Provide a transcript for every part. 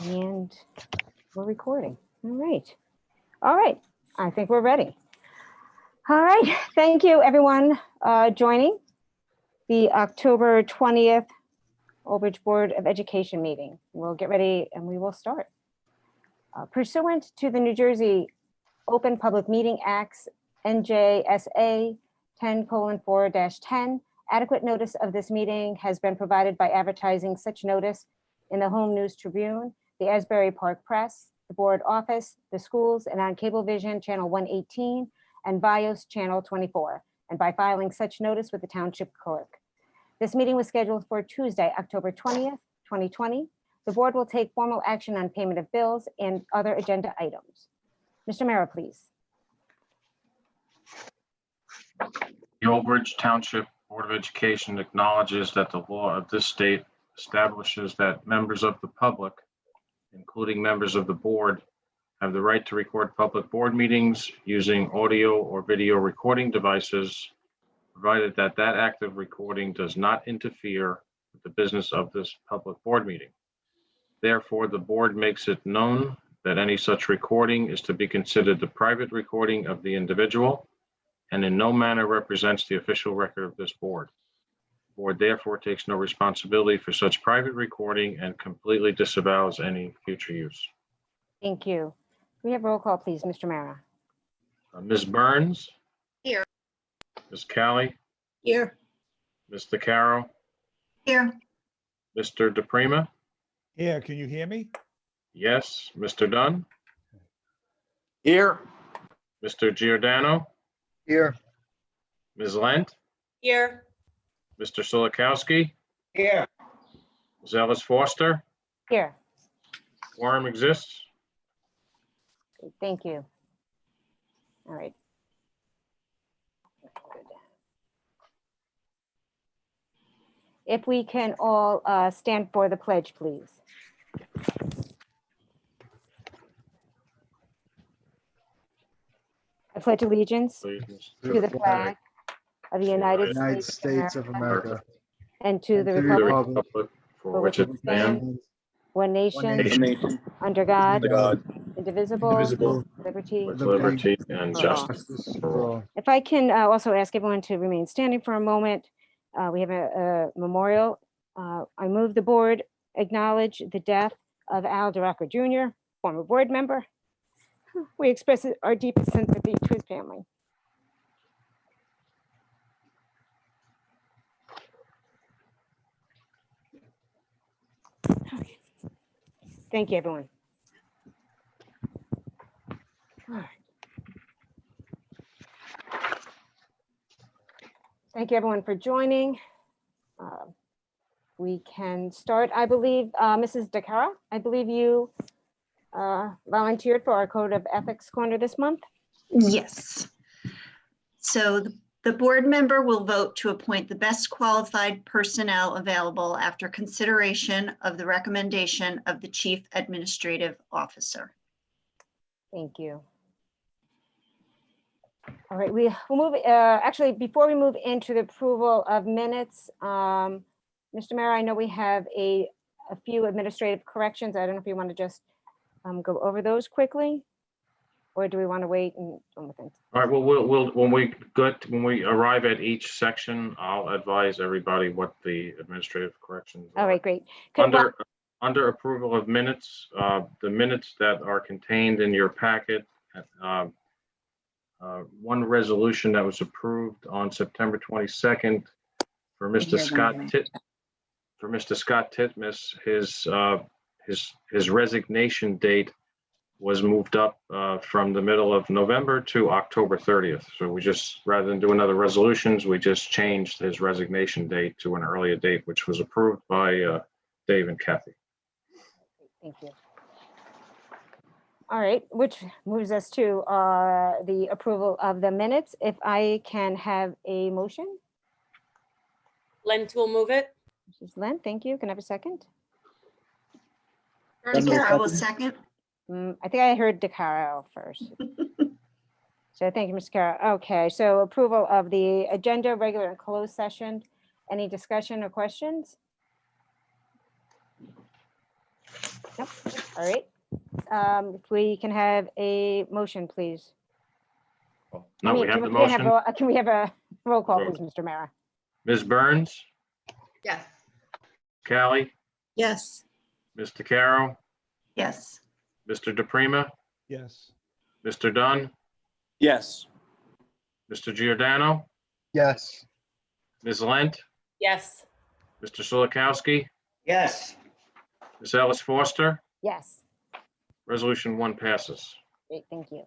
And we're recording. All right. All right. I think we're ready. All right. Thank you, everyone, joining the October 20th Old Bridge Board of Education meeting. We'll get ready and we will start. Pursuant to the New Jersey Open Public Meeting Acts, NJSA 10:4-10, adequate notice of this meeting has been provided by advertising such notice in the Home News Tribune, the Asbury Park Press, the Board Office, the schools, and on Cablevision Channel 118 and BIOS Channel 24, and by filing such notice with the Township Clerk. This meeting was scheduled for Tuesday, October 20th, 2020. The board will take formal action on payment of bills and other agenda items. Mr. Mara, please. The Old Bridge Township Board of Education acknowledges that the law of this state establishes that members of the public, including members of the board, have the right to record public board meetings using audio or video recording devices, provided that that act of recording does not interfere with the business of this public board meeting. Therefore, the board makes it known that any such recording is to be considered the private recording of the individual and in no manner represents the official record of this board. The board therefore takes no responsibility for such private recording and completely disavows any future use. Thank you. We have roll call, please, Mr. Mara. Ms. Burns? Here. Ms. Callie? Here. Mr. Carroll? Here. Mr. DePrima? Here, can you hear me? Yes. Mr. Dunn? Here. Mr. Giordano? Here. Ms. Lent? Here. Mr. Solikowski? Here. Ms. Ellis Foster? Here. Quorum exists. Thank you. All right. If we can all stand for the pledge, please. I pledge allegiance Please. to the flag of the United States of America, and to the and to the republic Republic for which it stands, one one nation, nation, under God, under God, indivisible, indivisible, liberty. with liberty and For all. justice for all. If I can also ask everyone to remain standing for a moment. We have a memorial. I move the board acknowledge the death of Al DeRocca Jr., former board member. We express our deepest sympathy to his family. Okay. Thank you, everyone. All right. Thank you, everyone, for joining. We can start. I believe, Mrs. DeCara, I believe you volunteered for our Code of Ethics Corner this month. Yes. So the board member will vote to appoint the best qualified personnel available after consideration of the recommendation of the Chief Administrative Officer. Thank you. All right, we'll move, actually, before we move into the approval of minutes, Mr. Mayor, I know we have a few administrative corrections. I don't know if you want to just go over those quickly, or do we want to wait and? All right, well, we'll when we arrive at each section, I'll advise everybody what the administrative corrections are. All right, great. Under approval of minutes, the minutes that are contained in your packet, one resolution that was approved on September 22nd for Mr. Scott Titmus, his resignation date was moved up from the middle of November to October 30th. So we just, rather than do another resolutions, we just changed his resignation date to an earlier date, which was approved by Dave and Kathy. Thank you. All right, which moves us to the approval of the minutes. If I can have a motion. Lent will move it. Mrs. Lent, thank you. Can I have a second? DeCara will second. I think I heard DeCaro first. So thank you, Ms. Cara. Okay, so approval of the agenda, regular and closed session. Any discussion or questions? Nope. All right. If we can have a motion, please. No, we have the Can we have motion. can we have a roll call, Roll. please, Mr. Mara? Ms. Burns, Yes. Callie, Yes. Mr. Carroll, Yes. Mr. DePrima, Yes. Mr. Dunn, Yes. Mr. Giordano, Yes. Ms. Lent, Yes. Mr. Solikowski, Yes. Ms. Ellis Foster. Yes. Resolution 1 passes. Great, thank you.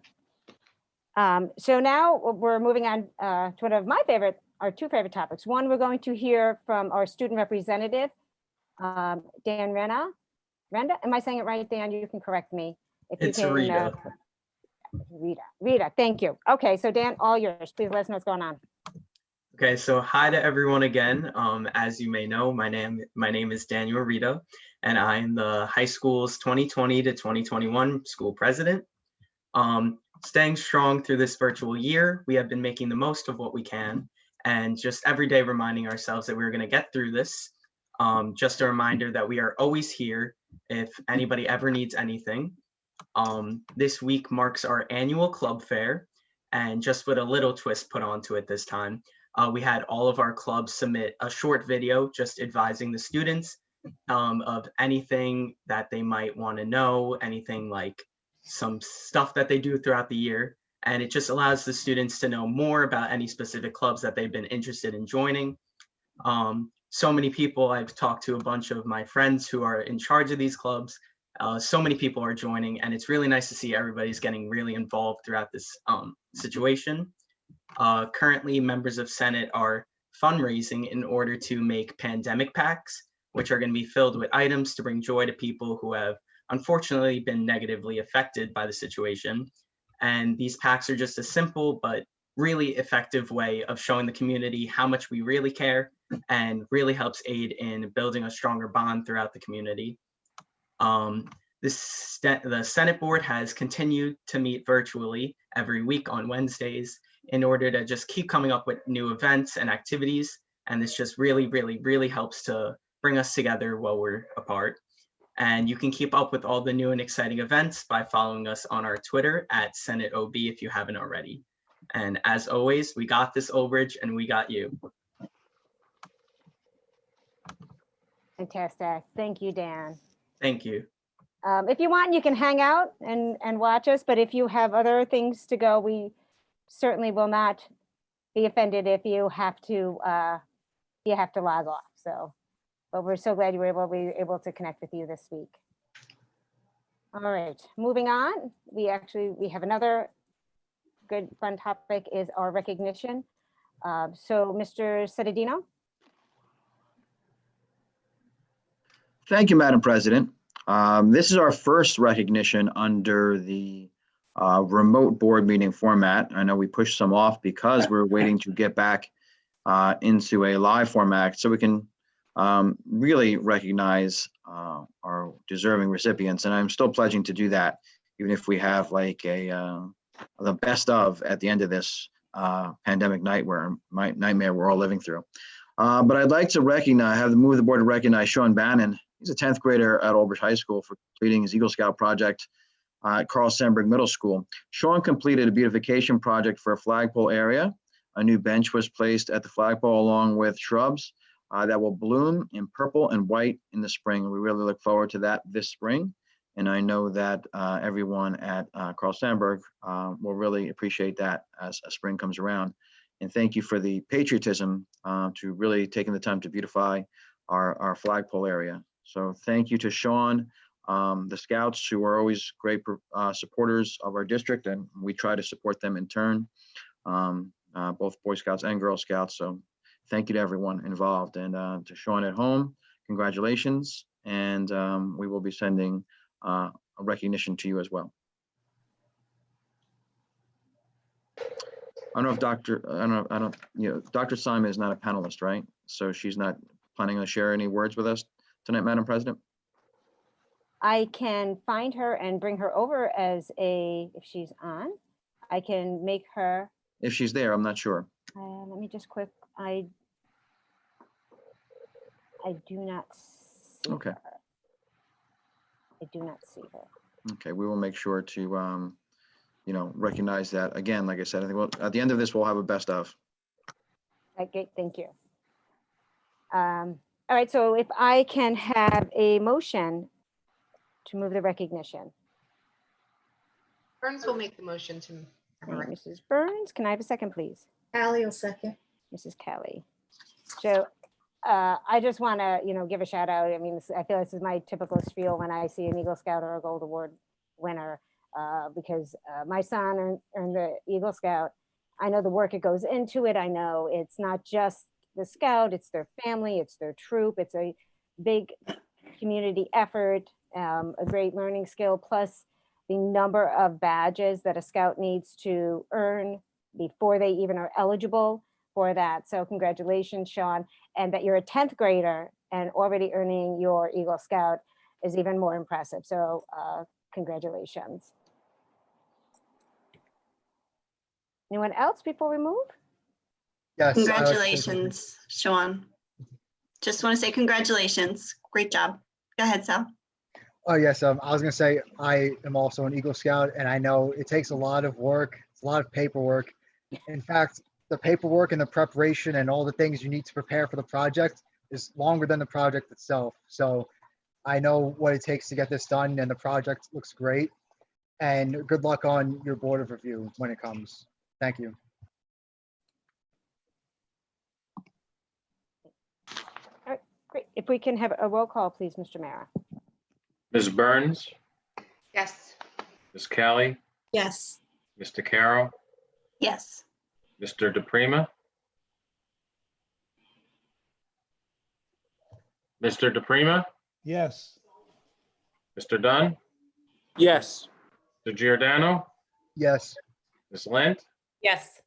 So now we're moving on to one of our two favorite topics. One, we're going to hear from our student representative, Dan Renda. Am I saying it right, Dan? You can correct me. If you It's can, Rita. Rita, thank you. Okay, so Dan, all yours. Please let us know what's going on. Okay, so hi to everyone again. As you may know, my name is Daniel Rita, and I'm the high school's 2020 to 2021 school president. Staying strong through this virtual year, we have been making the most of what we can, and just every day reminding ourselves that we're going to get through this. Just a reminder that we are always here if anybody ever needs anything. This week marks our annual club fair, and just with a little twist put onto it this time, we had all of our clubs submit a short video just advising the students of anything that they might want to know, anything like some stuff that they do throughout the year. And it just allows the students to know more about any specific clubs that they've been interested in joining. So many people, I've talked to a bunch of my friends who are in charge of these clubs. So many people are joining, and it's really nice to see everybody's getting really involved throughout this situation. Currently, members of Senate are fundraising in order to make pandemic packs, which are going to be filled with items to bring joy to people who have unfortunately been negatively affected by the situation. And these packs are just a simple but really effective way of showing the community how much we really care and really helps aid in building a stronger bond throughout the community. The Senate board has continued to meet virtually every week on Wednesdays in order to just keep coming up with new events and activities. And this just really helps to bring us together while we're apart. And you can keep up with all the new and exciting events by following us on our Twitter at SenateOB if you haven't already. And as always, we got this, Old Bridge, and we got you. Fantastic. Thank you, Dan. Thank you. If you want, you can hang out and watch us, but if you have other things to go, we certainly will not be offended if you have to log off. So, but we're so glad you were able to connect with you this week. All right, moving on. We have another good fun topic is our recognition. So Mr. Citadino. Thank you, Madam President. This is our first recognition under the remote board meeting format. I know we pushed some off because we're waiting to get back into a live format so we can really recognize our deserving recipients. And I'm still pledging to do that, even if we have like the best of at the end of this pandemic nightmare we're all living through. But I'd like to move the board to recognize Sean Bannon. He's a 10th grader at Old Bridge High School for completing his Eagle Scout project at Carl Sandburg Middle School. Sean completed a beautification project for a flagpole area. A new bench was placed at the flagpole along with shrubs that will bloom in purple and white in the spring. We really look forward to that this spring. And I know that everyone at Carl Sandburg will really appreciate that as spring comes around. And thank you for the patriotism to really taking the time to beautify our flagpole area. So thank you to Sean, the Scouts, who are always great supporters of our district, and we try to support them in turn, both Boy Scouts and Girl Scouts. So thank you to everyone involved. And to Sean at home, congratulations. And we will be sending a recognition to you as well. I don't know if Dr. Simon is not a panelist, right? So she's not planning on sharing any words with us tonight, Madam President? I can find her and bring her over if she's on. I can make her. If she's there, I'm not sure. Let me just I do not see Okay. her. I do not see her. Okay, we will make sure to, recognize that. Again, like I said, I think at the end of this, we'll have a best of. Okay, thank you. All right, so if I can have a motion to move the recognition. Burns will make the motion to. Thank you, Mrs. Burns, can I have a second, please? Ally will second. Mrs. Kelly. So I just want to, give a shout out. I mean, I feel this is my typical spiel when I see an Eagle Scout or a Gold Award winner, because my son earned the Eagle Scout. I know the work it goes into it. I know it's not just the Scout, it's their family, it's their troop. It's a big community effort, a great learning skill, plus the number of badges that a Scout needs to earn before they even are eligible for that. So congratulations, Sean. And that you're a 10th grader and already earning your Eagle Scout is even more impressive. So congratulations. Anyone else before we move? Yes. Congratulations, Sean. Just want to say congratulations. Great job. Go ahead, Sal. Oh, yes. I was going to say, I am also an Eagle Scout, and I know it takes a lot of work. It's a lot of paperwork. In fact, the paperwork and the preparation and all the things you need to prepare for the project is longer than the project itself. So I know what it takes to get this done, and the project looks great. And good luck on your board of review when it comes. Thank you. All right, great. If we can have a roll call, please, Mr. Mara. Ms. Burns, Yes. Ms. Kelly, Yes. Mr. Carroll, Yes. Mr. DePrima, Mr. DePrima, Yes. Mr. Dunn, Yes. Mr. Giordano, Yes. Ms. Lent, Yes.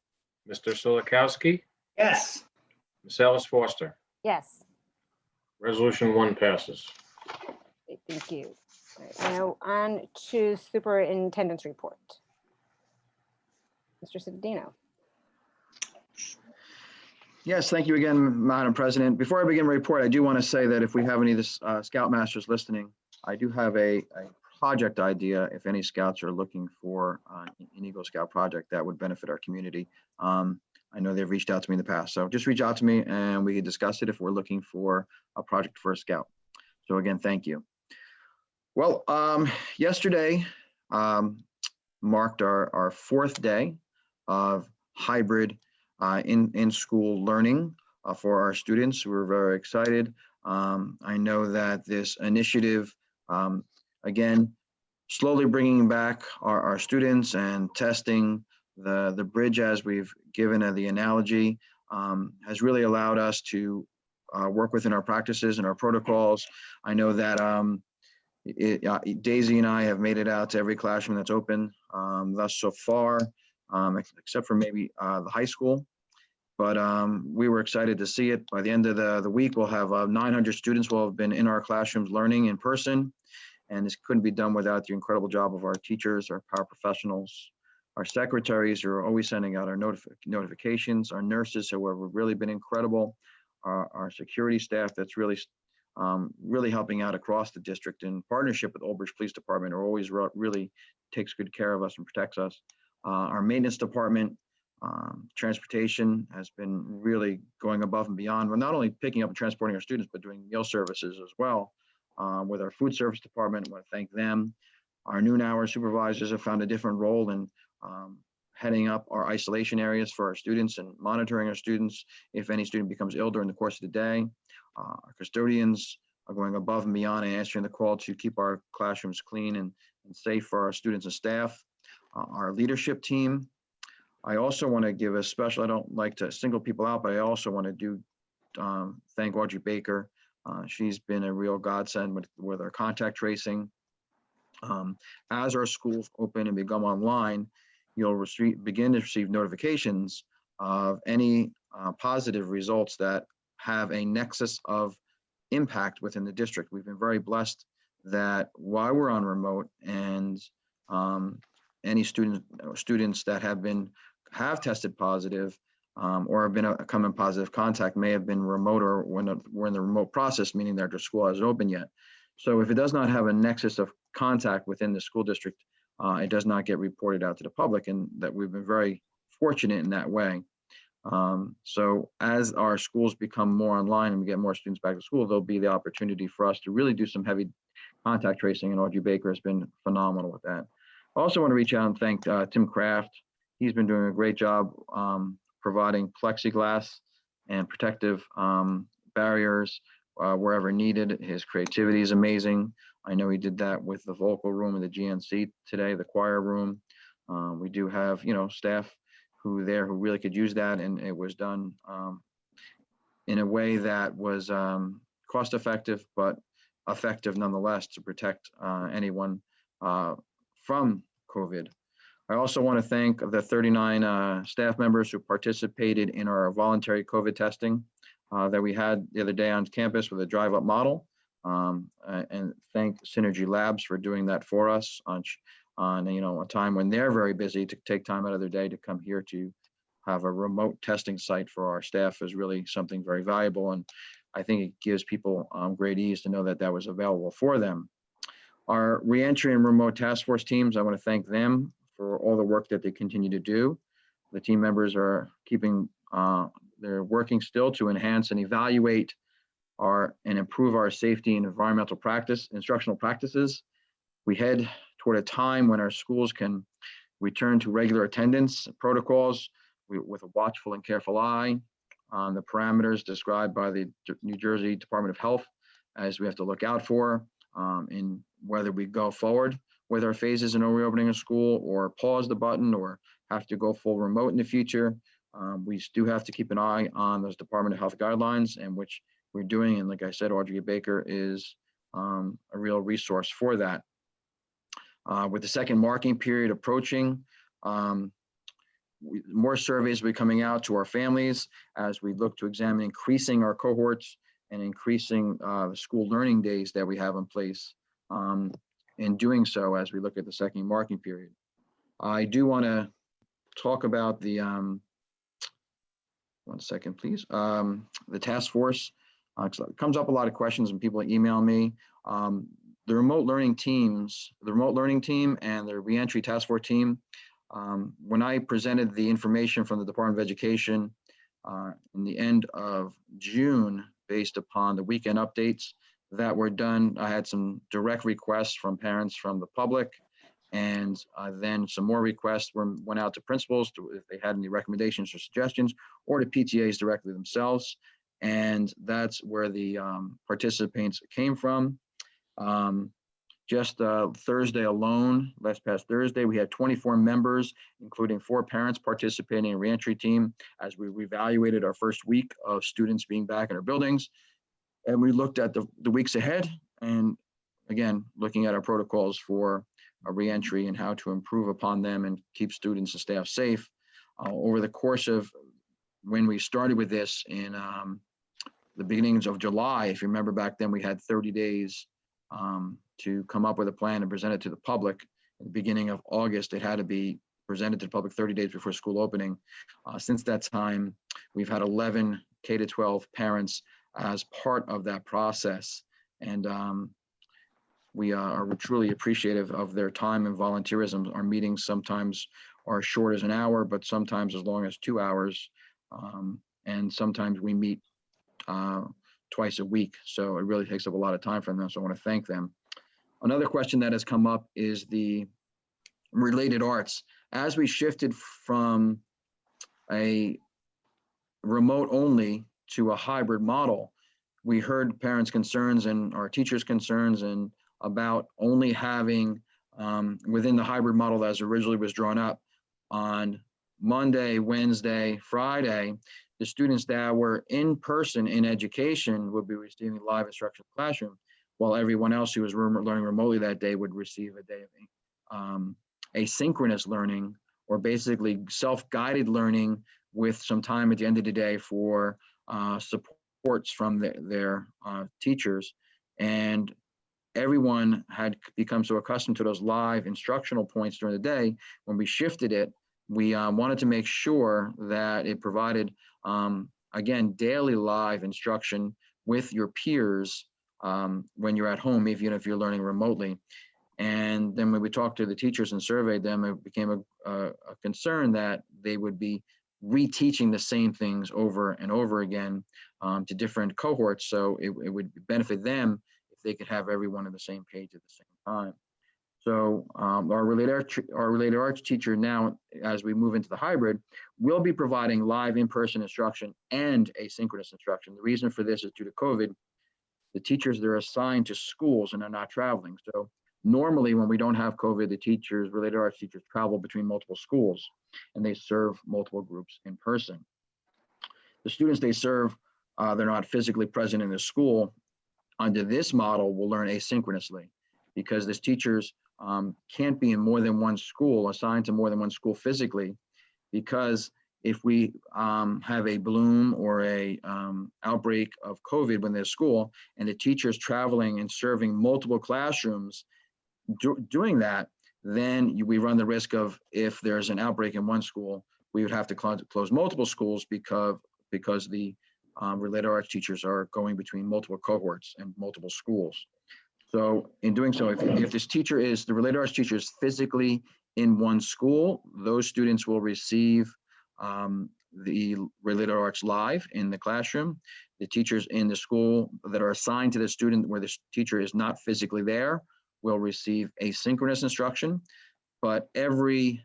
Mr. Solikowski, Yes. Ms. Ellis Foster. Yes. Resolution 1 passes. Great, thank you. All right, now on to superintendent's report. Mr. Citadino. Yes, thank you again, Madam President. Before I begin my report, I do want to say that if we have any of the Scoutmasters listening, I do have a project idea if any Scouts are looking for an Eagle Scout project that would benefit our community. I know they've reached out to me in the past, so just reach out to me and we can discuss it if we're looking for a project for a Scout. So again, thank you. Well, yesterday marked our 4th day of hybrid in-school learning for our students. We're very excited. I know that this initiative, again, slowly bringing back our students and testing the bridge, as we've given the analogy, has really allowed us to work within our practices and our protocols. I know that Daisy and I have made it out to every classroom that's open thus so far, except for maybe the high school. But we were excited to see it. By the end of the week, we'll have 900 students will have been in our classrooms learning in person. And this couldn't be done without the incredible job of our teachers, our paraprofessionals, our secretaries who are always sending out our notifications, our nurses who have really been incredible, our security staff that's really helping out across the district in partnership with Old Bridge Police Department, who always really takes good care of us and protects us. Our maintenance department, transportation has been really going above and beyond. We're not only picking up and transporting our students, but doing meal services as well. With our food service department, I want to thank them. Our noon hour supervisors have found a different role in heading up our isolation areas for our students and monitoring our students if any student becomes ill during the course of the day. Our custodians are going above and beyond and answering the call to keep our classrooms clean and safe for our students and staff. Our leadership team. I also want to give a special, I don't like to single people out, but I also want to thank Audrey Baker. She's been a real godsend with our contact tracing. As our schools open and become online, you'll begin to receive notifications of any positive results that have a nexus of impact within the district. We've been very blessed that while we're on remote and any students that have tested positive or have been come in positive contact may have been remote or when we're in the remote process, meaning that their school hasn't opened yet. So if it does not have a nexus of contact within the school district, it does not get reported out to the public, and that we've been very fortunate in that way. So as our schools become more online and we get more students back to school, there'll be the opportunity for us to really do some heavy contact tracing, and Audrey Baker has been phenomenal with that. I also want to reach out and thank Tim Kraft. He's been doing a great job providing plexiglass and protective barriers wherever needed. His creativity is amazing. I know he did that with the vocal room and the GNC today, the choir room. We do have, staff who really could use that, and it was done in a way that was cost effective, but effective nonetheless to protect anyone from COVID. I also want to thank the 39 staff members who participated in our voluntary COVID testing that we had the other day on campus with a drive-up model, and thank Synergy Labs for doing that for us on a time when they're very busy. To take time out of their day to come here to have a remote testing site for our staff is really something very valuable, and I think it gives people great ease to know that that was available for them. Our reentry and remote task force teams, I want to thank them for all the work that they continue to do. The team members are they're working still to enhance and evaluate and improve our safety and environmental instructional practices. We head toward a time when our schools can return to regular attendance protocols with a watchful and careful eye on the parameters described by the New Jersey Department of Health, as we have to look out for in whether we go forward with our phases in reopening a school, or pause the button, or have to go full remote in the future. We do have to keep an eye on those Department of Health guidelines, and which we're doing. And like I said, Audrey Baker is a real resource for that. With the second marking period approaching, more surveys will be coming out to our families as we look to examine increasing our cohorts and increasing the school learning days that we have in place. In doing so, as we look at the second marking period, I do want to talk about the, one second, please, the task force. It comes up a lot of questions and people email me. The remote learning team and the reentry task force team, when I presented the information from the Department of Education in the end of June, based upon the weekend updates that were done, I had some direct requests from parents from the public, and then some more requests went out to principals if they had any recommendations or suggestions, or to PTAs directly themselves. And that's where the participants came from. Just Thursday alone, last past Thursday, we had 24 members, including 4 parents participating in reentry team as we reevaluated our first week of students being back in our buildings. And we looked at the weeks ahead, and again, looking at our protocols for a reentry and how to improve upon them and keep students and staff safe. Over the course of when we started with this in the beginnings of July, if you remember back then, we had 30 days to come up with a plan and present it to the public. At the beginning of August, it had to be presented to the public 30 days before school opening. Since that time, we've had 11 K-12 parents as part of that process. And we are truly appreciative of their time and volunteerism. Our meetings sometimes are short as an hour, but sometimes as long as 2 hours. And sometimes we meet twice a week. So it really takes up a lot of time from them. So I want to thank them. Another question that has come up is the related arts. As we shifted from a remote only to a hybrid model, we heard parents' concerns and our teachers' concerns and about only having within the hybrid model as originally was drawn up on Monday, Wednesday, Friday, the students that were in person in education would be receiving live instruction in the classroom, while everyone else who was learning remotely that day would receive a day of asynchronous learning, or basically self-guided learning with some time at the end of the day for supports from their teachers. And everyone had become so accustomed to those live instructional points during the day. When we shifted it, we wanted to make sure that it provided, again, daily live instruction with your peers when you're at home, even if you're learning remotely. And then when we talked to the teachers and surveyed them, it became a concern that they would be reteaching the same things over and over again to different cohorts. So it would benefit them if they could have everyone on the same page at the same time. So our related arts teacher now, as we move into the hybrid, will be providing live in-person instruction and asynchronous instruction. The reason for this is due to COVID. The teachers, they're assigned to schools and they're not traveling. So normally when we don't have COVID, the teachers, related arts teachers, travel between multiple schools and they serve multiple groups in person. The students they serve, they're not physically present in the school. Under this model, will learn asynchronously because these teachers can't be in more than one school, assigned to more than one school physically, because if we have a bloom or a outbreak of COVID when they're school and the teacher's traveling and serving multiple classrooms doing that, then we run the risk of, if there's an outbreak in one school, we would have to close multiple schools because the related arts teachers are going between multiple cohorts and multiple schools. So in doing so, if this teacher is, the related arts teacher is physically in one school, those students will receive the related arts live in the classroom. The teachers in the school that are assigned to the student where the teacher is not physically there will receive asynchronous instruction, but every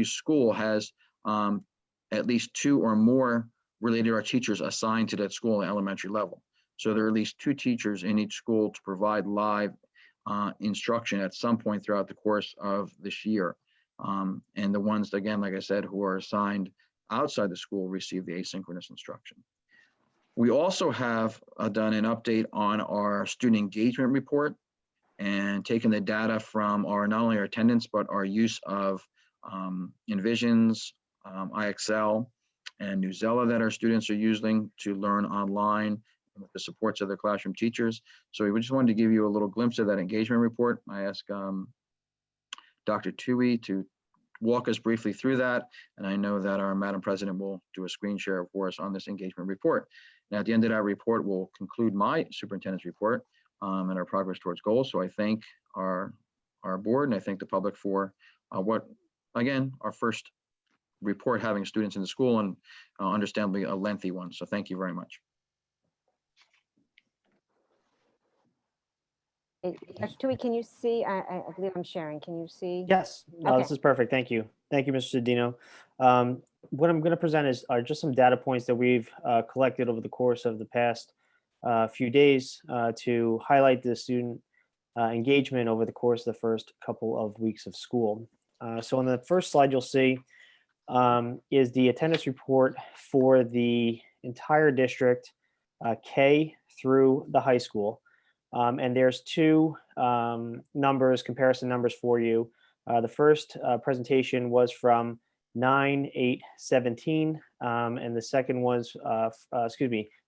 school has at least 2 or more related arts teachers assigned to that school at elementary level. So there are at least 2 teachers in each school to provide live instruction at some point throughout the course of this year. And the ones, again, like I said, who are assigned outside the school receive the asynchronous instruction. We also have done an update on our student engagement report and taken the data from not only our attendance, but our use of Envisions, IXL, and Newsella that our students are using to learn online with the supports of their classroom teachers. So we just wanted to give you a little glimpse of that engagement report. I asked Dr. Tui to walk us briefly through that. And I know that our Madam President will do a screen share for us on this engagement report. Now, at the end of that report, we'll conclude my superintendent's report and our progress towards goals. So I thank our board and I thank the public for what, again, our first report having students in the school, and understandably a lengthy one. So thank you very much. Dr. Tui, can you see? I believe I'm sharing. Can you see? Yes, no, Okay. this is perfect. Thank you. Thank you, Mr. Sedino. What I'm going to present are just some data points that we've collected over the course of the past few days to highlight the student engagement over the course of the first couple of weeks of school. So on the first slide, you'll see is the attendance report for the entire district, K through the high school. And there's 2 numbers, comparison numbers for you. The first presentation was from 9/8/17, and the second was,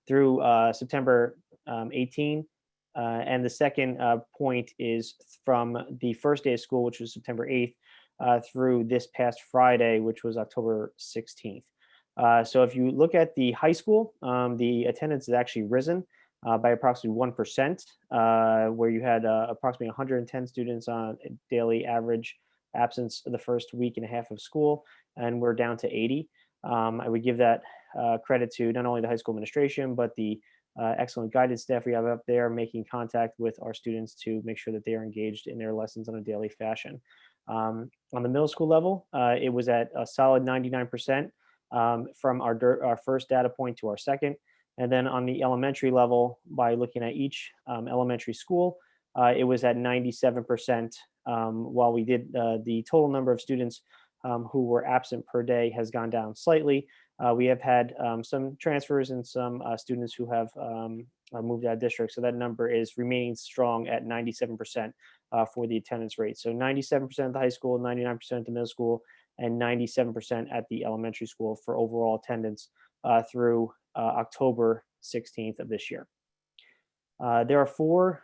through September 18. And the second point is from the first day of school, which was September 8th, through this past Friday, which was October 16th. So if you look at the high school, the attendance has actually risen by approximately 1%, where you had approximately 110 students on a daily average absence the first week and a half of school, and we're down to 80. I would give that credit to not only the high school administration, but the excellent guidance staff we have up there making contact with our students to make sure that they are engaged in their lessons on a daily fashion. On the middle school level, it was at a solid 99% from our first data point to our second. And then on the elementary level, by looking at each elementary school, it was at 97%. While we did the total number of students who were absent per day has gone down slightly. We have had some transfers and some students who have moved out of district. So that number is remaining strong at 97% for the attendance rate. So 97% at the high school, 99% at the middle school, and 97% at the elementary school for overall attendance through October 16th of this year. There are 4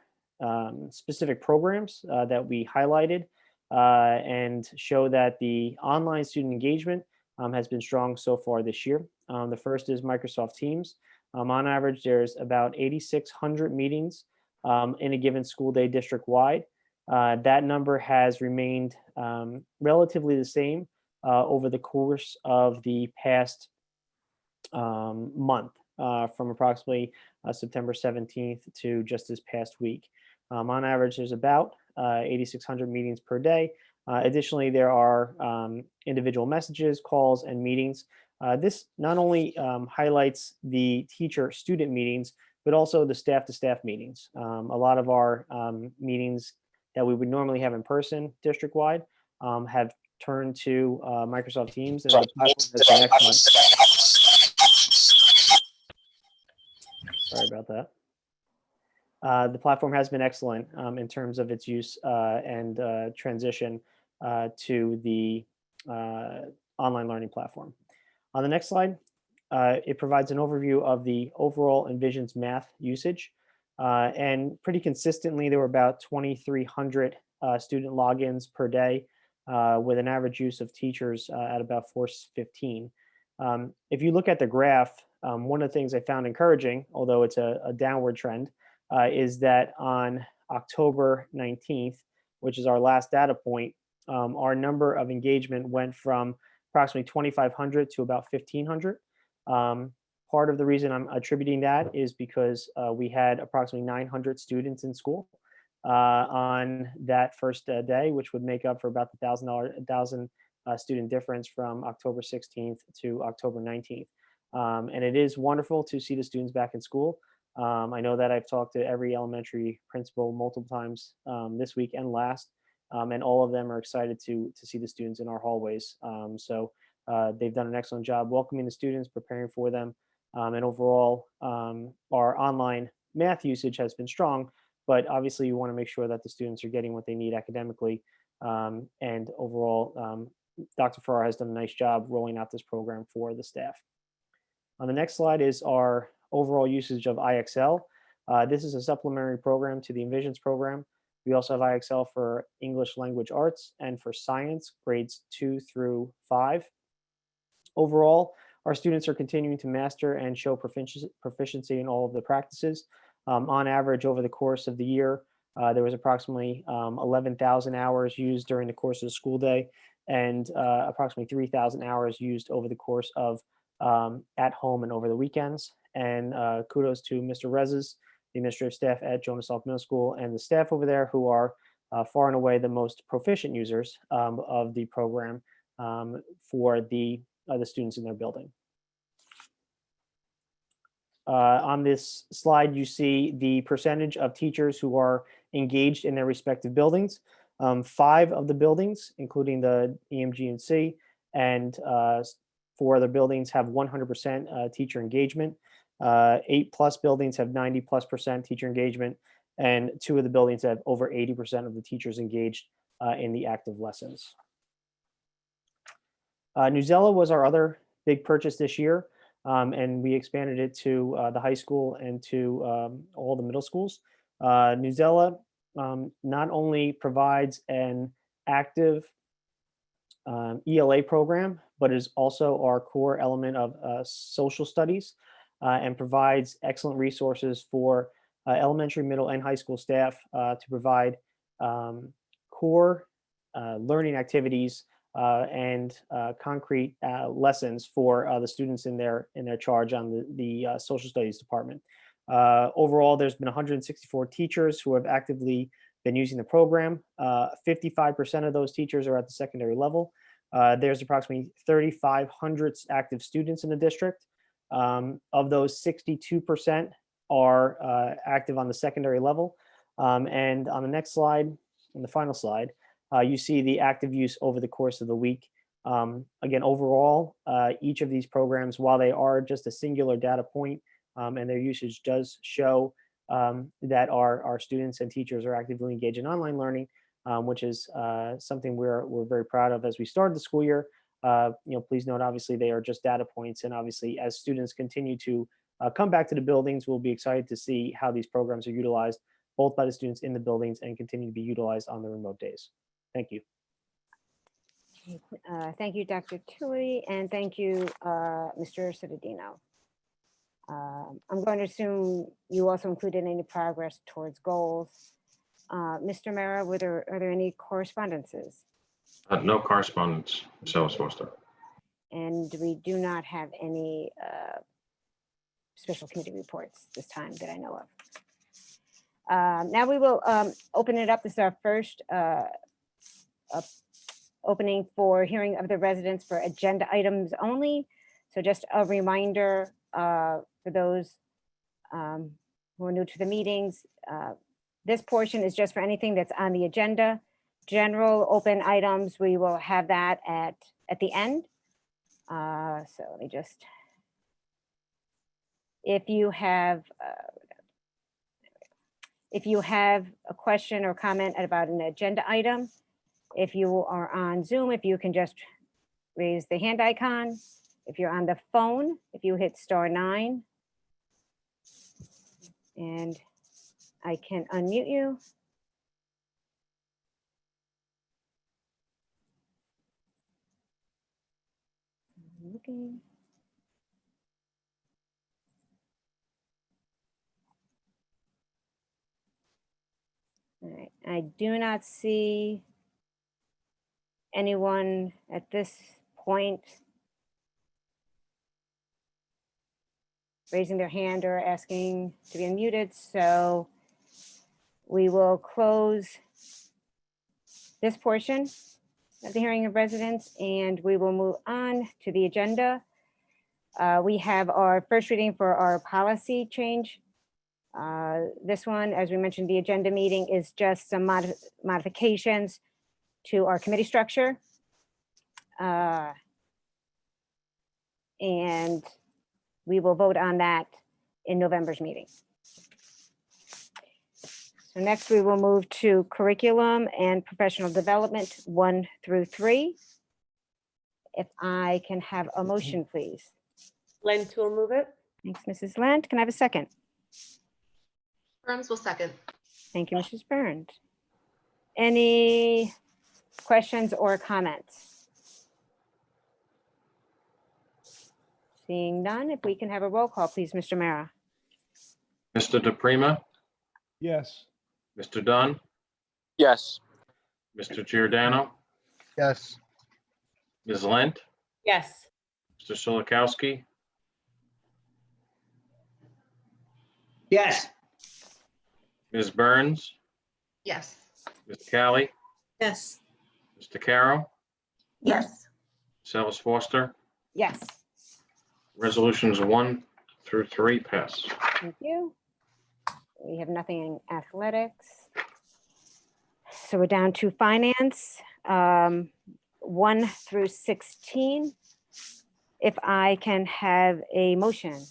specific programs that we highlighted and show that the online student engagement has been strong so far this year. The first is Microsoft Teams. On average, there's about 8,600 meetings in a given school day district-wide. That number has remained relatively the same over the course of the past month, from approximately September 17th to just this past week. On average, there's about 8,600 meetings per day. Additionally, there are individual messages, calls, and meetings. This not only highlights the teacher-student meetings, but also the staff-to-staff meetings. A lot of our meetings that we would normally have in person district-wide have turned to Microsoft Teams, and the platform has been excellent. Sorry about that. The platform has been excellent in terms of its use and transition to the online learning platform. On the next slide, it provides an overview of the overall Envision's math usage. And pretty consistently, there were about 2,300 student logins per day, with an average use of teachers at about 415. If you look at the graph, one of the things I found encouraging, although it's a downward trend, is that on October 19th, which is our last data point, our number of engagement went from approximately 2,500 to about 1,500. Part of the reason I'm attributing that is because we had approximately 900 students in school on that first day, which would make up for about the $1,000 student difference from October 16th to October 19th. And it is wonderful to see the students back in school. I know that I've talked to every elementary principal multiple times this week and last, and all of them are excited to see the students in our hallways. So they've done an excellent job welcoming the students, preparing for them, and overall, our online math usage has been strong, but obviously you want to make sure that the students are getting what they need academically. And overall, Dr. Farrar has done a nice job rolling out this program for the staff. On the next slide is our overall usage of IXL. This is a supplementary program to the Envisions program. We also have IXL for English language arts and for science, grades 2 through 5. Overall, our students are continuing to master and show proficiency in all of the practices. On average, over the course of the year, there was approximately 11,000 hours used during the course of the school day, and approximately 3,000 hours used over the course of at home and over the weekends. And kudos to Mr. Rezes, the administrative staff at Jonas Salk Middle School, and the staff over there, who are far and away the most proficient users of the program for the students in their building. On this slide, you see the percentage of teachers who are engaged in their respective buildings. 5 of the buildings, including the EMGNC and 4 other buildings, have 100% teacher engagement. 8+ buildings have 90+% teacher engagement, and 2 of the buildings have over 80% of the teachers engaged in the active lessons. Newsela was our other big purchase this year, and we expanded it to the high school and to all the middle schools. Newsela not only provides an active ELA program, but is also our core element of social studies, and provides excellent resources for elementary, middle, and high school staff to provide core learning activities and concrete lessons for the students in their charge on the social studies department. Overall, there's been 164 teachers who have actively been using the program. 55% of those teachers are at the secondary level. There's approximately 3,500 active students in the district. Of those, 62% are active on the secondary level. And on the next slide, on the final slide, you see the active use over the course of the week. Again, overall, each of these programs, while they are just a singular data point, and their usage does show that our students and teachers are actively engaged in online learning, which is something we're very proud of as we started the school year. Please note, obviously, they are just data points, and obviously, as students continue to come back to the buildings, we'll be excited to see how these programs are utilized, both by the students in the buildings and continue to be utilized on the remote days. Thank you. Thank you, Dr. Tilley, and thank you, Mr. Cittadino. I'm going to assume you also included any progress towards goals. Mr. Mara, are there any correspondences? No correspondence, Ms. Ellis Foster. And we do not have any special committee reports this time that I know of. Now we will open it up. This is our first opening for hearing of the residents for agenda items only. So just a reminder for those who are new to the meetings, this portion is just for anything that's on the agenda. General open items, we will have that at the end. So let me just, if you have a question or comment about an agenda item, if you are on Zoom, if you can just raise the hand icon. If you're on the phone, if you hit *9, and I can unmute you. Looking. All right, I do not see anyone at this point raising their hand or asking to be unmuted, so we will close this portion of the hearing of residents, and we will move on to the agenda. We have our first reading for our policy change. This one, as we mentioned, the agenda meeting is just some modifications to our committee structure. And we will vote on that in November's meeting. So next we will move to curriculum and professional development 1 through 3. If I can have a motion, please. Lent will move it. Thanks, Mrs. Lent. Can I have a second? Burns will second. Thank you, Mrs. Burns. Any questions or comments? Seeing none, if we can have a roll call, please, Mr. Mara. Mr. DePrima, Yes. Mr. Dunn, Yes. Mr. Giordano, Yes. Ms. Lent, Yes. Mr. Solikowski, Yes. Ms. Burns, Yes. Ms. Callie, Yes. Mr. Carroll, Yes. Ms. Ellis Foster. Yes, Resolutions 1 through 3 pass. thank you. We have nothing in athletics. So we're down to finance, 1 through 16. If I can have a motion.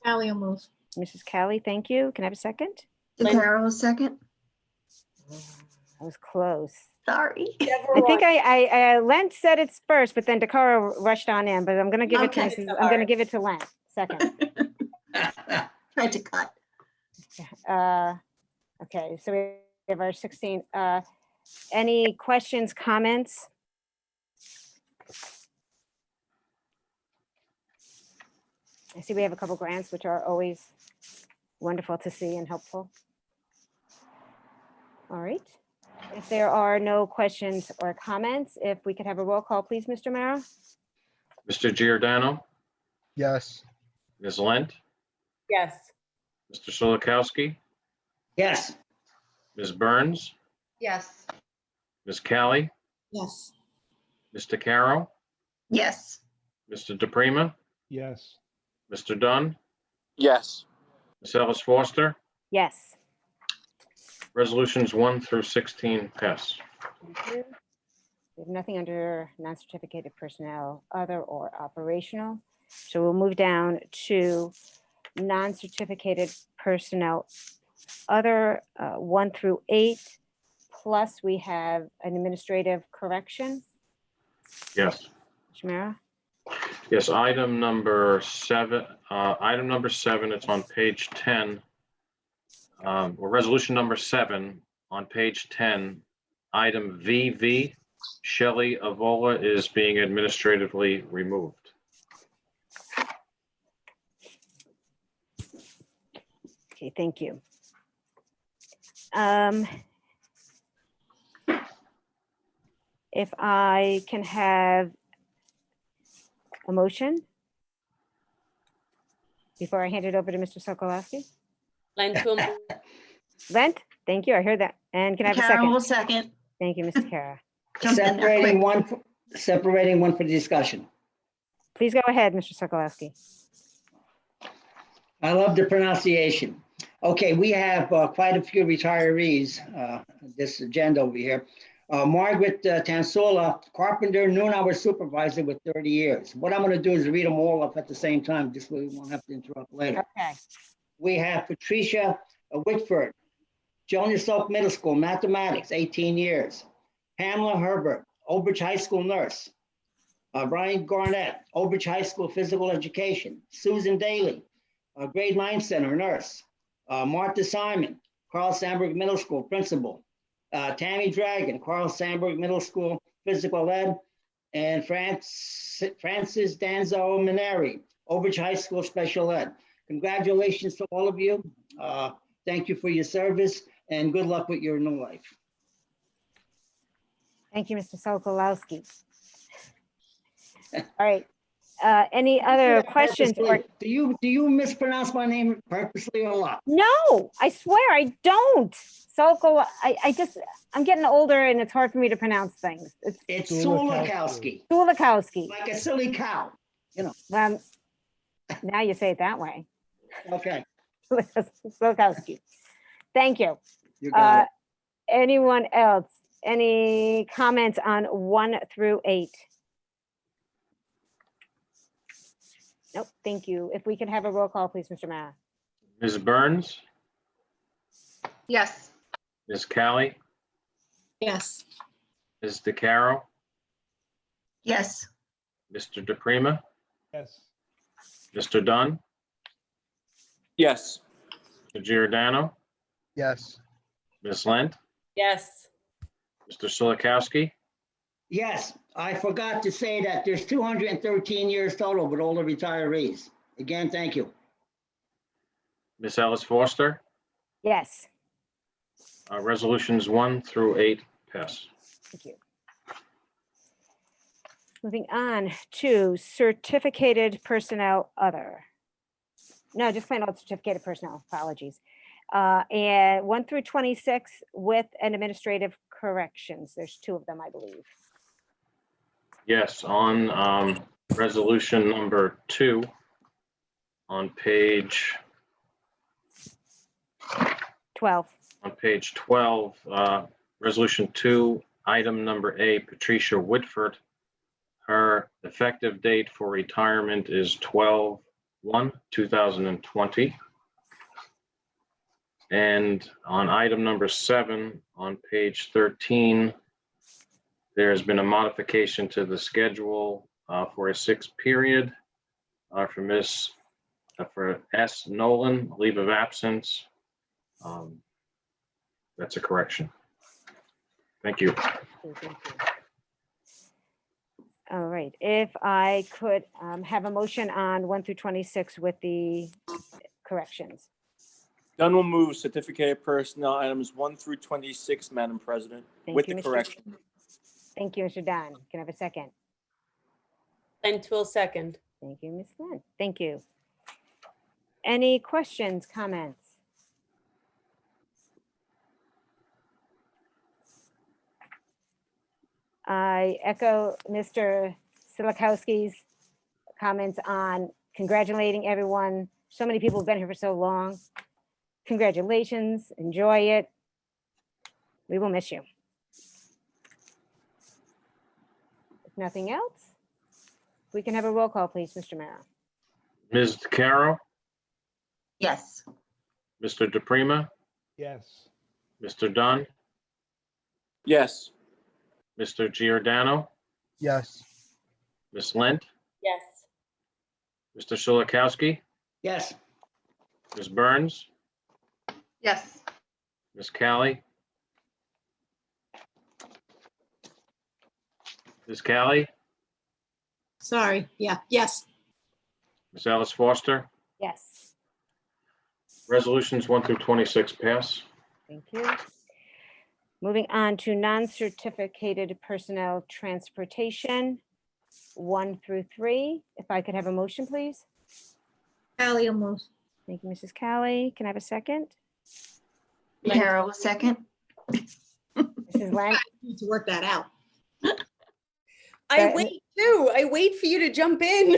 Callie will move. Mrs. Callie, thank you. Can I have a second? DeCaro, second. I was close. Sorry. I think Lent said it's first, but then Dakara rushed on in, but I'm gonna give it to Okay. I'm gonna give it to Lent, second. Tried to cut. Okay, so we have our 16. Any questions, comments? I see we have a couple grants, which are always wonderful to see and helpful. All right. If there are no questions or comments, if we could have a roll call, please, Mr. Mara? Mr. Giordano, Yes. Ms. Lent, Yes. Mr. Solikowski, Yes. Ms. Burns, Yes. Ms. Callie, Yes. Mr. Carroll, Yes. Mr. DePrima, Yes. Mr. Dunn, Yes. Ms. Ellis Foster. Yes. Resolutions 1 through 16 pass. Thank you. We have nothing under non-certificated personnel, other or operational. So we'll move down to non-certificated personnel, other 1 through 8. Plus we have an administrative correction. Yes. Shamira? Yes, item number 7, it's on page 10. Or resolution number 7 on page 10, item VV, Shelley Avola is being administratively removed. righty, thank you. If I can have a motion before I hand it over to Mr. Sokolowski. Lent, thank you, I heard that. And can I have a Karen will second? second. Thank you, Mr. Kara. Jump in there Separating quick. separating one for discussion. Please go ahead, Mr. Sokolowski. I love the pronunciation. Okay, we have quite a few retirees, this agenda over here. Margaret Tansola, carpenter, noon hour supervisor with 30 years. What I'm going to do is read them all up at the same time, just so we won't have to interrupt later. Okay. We have Patricia Whitford, Jonas Oak Middle School, mathematics, 18 years. Pamela Herbert, Old Bridge High School nurse. Brian Garnett, Old Bridge High School physical education. Susan Daly, grade 9 center nurse. Martha Simon, Carl Sandburg Middle School principal. Tammy Dragon, Carl Sandburg Middle School physical ed. And Francis Danzo Mineri, Old Bridge High School special ed. Congratulations to all of you. Thank you for your service and good luck with your new life. Thank you, Mr. Sokolowski. All right. Any other questions? Or Do you mispronounce my name purposely or not? no, I swear I don't. I'm getting older and it's hard for me to pronounce things. It's Sulikowski. Sulikowski, Sulikowski. like a silly cow. Now you say it that way. Okay, Sulikowski. Thank you. you got it. Anyone else? Any comments on 1 through 8? Nope, thank you. If we can have a roll call, please, Mr. Mara. Ms. Burns, Yes. Ms. Callie, Yes. Ms. DeCaro, Yes. Mr. DePrima, Yes. Mr. Dunn, Yes. Mr. Giordano, Yes. Ms. Lent, Yes. Mr. Silikowski, Yes, I forgot to say that there's 213 years total with all the retirees. Again, thank you. Ms. Ellis Foster. Yes, Resolutions 1 through 8 pass. thank you. Moving on to certificated personnel other. No, just plain old certificated personnel, apologies. And 1 through 26 with an administrative corrections. There's 2 of them, I believe. Yes, on resolution number 2 on page 12. on page 12, resolution 2, item number A, Patricia Whitford. Her effective date for retirement is 12/1/2020. And on item number 7 on page 13, there's been a modification to the schedule for a 6th period for S. Nolan, leave of absence. That's a correction. Thank you. Okay, thank you. All right, if I could have a motion on 1 through 26 with the corrections. Dunn will move certificated personnel items 1 through 26, Madam President, Thank with you, the Mr. correction. Thank you, Mr. Dunn. Can I have a second? Lent will second. Thank you, Ms. Lynn. Thank you. Any questions, comments? I echo Mr. Silikowski's comments on congratulating everyone. So many people have been here for so long. Congratulations, enjoy it. We will miss you. If nothing else, we can have a roll call, please, Mr. Mara. Ms. DeCaro, Yes. Mr. DePrima, Yes. Mr. Dunn, Yes. Mr. Giordano, Yes. Ms. Lent, Yes. Mr. Silikowski, Yes, Ms. Burns, Yes. Ms. Callie, Ms. Callie, Sorry. Yeah. Yes. Ms. Ellis Foster, Yes. Resolutions 1 through 26 pass. Thank you. Moving on to non-certificated personnel transportation, 1 through 3. If I could have a motion, please. Callie will move. Thank you, Mrs. Callie. Can I have a second? Carol, a second. Mrs. Lent? Need to work that out. I wait too. I wait for you to jump in.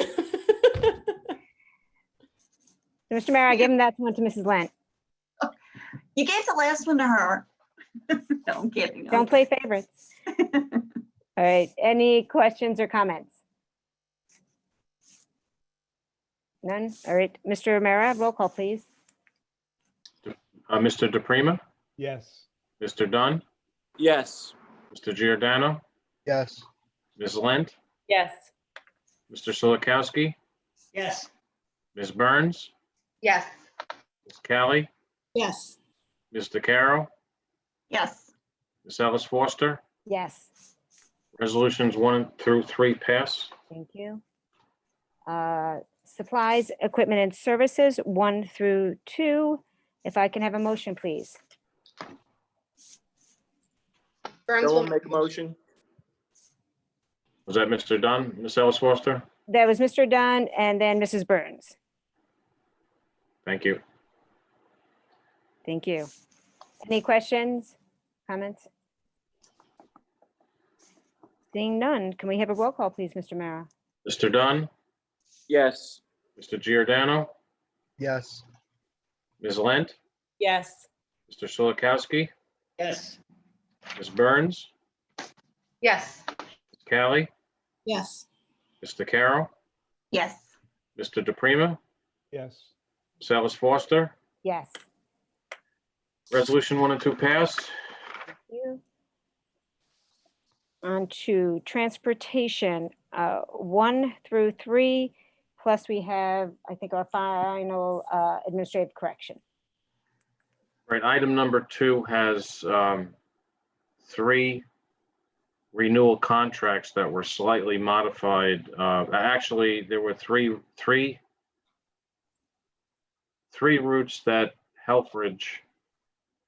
Mr. Mayor, I give him that one to Mrs. Lent. You gave the last one to her. No, I'm kidding. Don't play favorites. All right, any questions or comments? None? All right, Mr. Mara, roll call, please. Mr. DePrima, Yes. Mr. Dunn, Yes. Mr. Giordano, Yes. Ms. Lent, Yes. Mr. Solakowski, Yes. Ms. Burns, Yes. Ms. Callie, Yes. Ms. DeCaro, Yes. Ms. Ellis Foster. Yes, Resolutions 1 through 3 pass. thank you. Supplies, equipment, and services, 1 through 2. If I can have a motion, please. Burns Bill will will make a motion. Was that Mr. Dunn, Ms. Ellis Foster? That was Mr. Dunn and then Mrs. Burns. Thank you. Thank you. Any questions, comments? Seeing none, can we have a roll call, please, Mr. Mara? Mr. Dunn, Yes. Mr. Giordano, Yes. Ms. Lent, Yes. Mr. Solakowski, Yes. Ms. Burns, Yes. Ms. Callie, Yes. Ms. DeCaro, Yes. Mr. DePrima, Yes. Ms. Ellis Foster. Yes. Resolution 1 and 2 pass. Thank you. On to transportation, 1 through 3, plus we have, I think, our final administrative correction. Right, item number 2 has 3 renewal contracts that were slightly modified. Actually, there were three routes that Helfrich,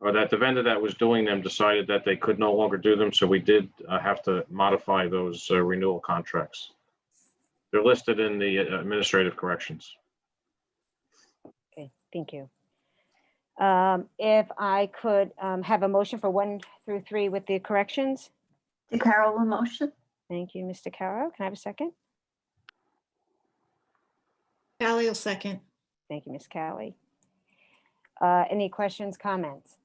or that the vendor that was doing them, decided that they could no longer do them. So we did have to modify those renewal contracts. They're listed in the administrative corrections. Okay, thank you. If I could have a motion for 1 through 3 with the corrections. DeCaro will motion. Thank you, Mr. Caro. Can I have a second? Callie will second. Thank you, Ms. Callie. Any questions, comments?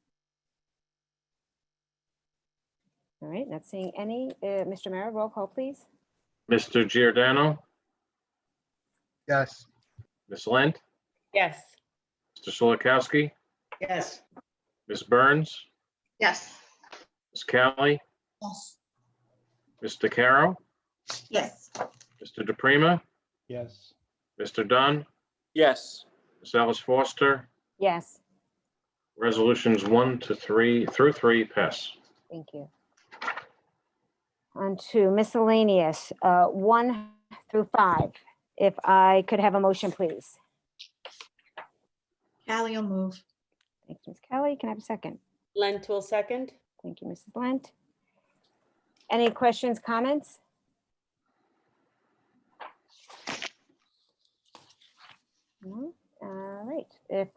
All right, not seeing any. Mr. Mara, roll call, please. Mr. Giordano, Yes. Ms. Lent, Yes. Mr. Solakowski, Yes. Ms. Burns, Yes. Ms. Callie, Yes. Ms. DeCaro, Yes. Mr. DePrima, Yes. Mr. Dunn, Yes. Ms. Ellis Foster. Yes, Resolutions 1 to 3 through 3 pass. thank you. On to miscellaneous, 1 through 5. If I could have a motion, please. Callie will move. Thank you, Ms. Kelly. Can I have a second? Lent will second. Thank you, Mrs. Lent. Any questions, comments? No? All right. If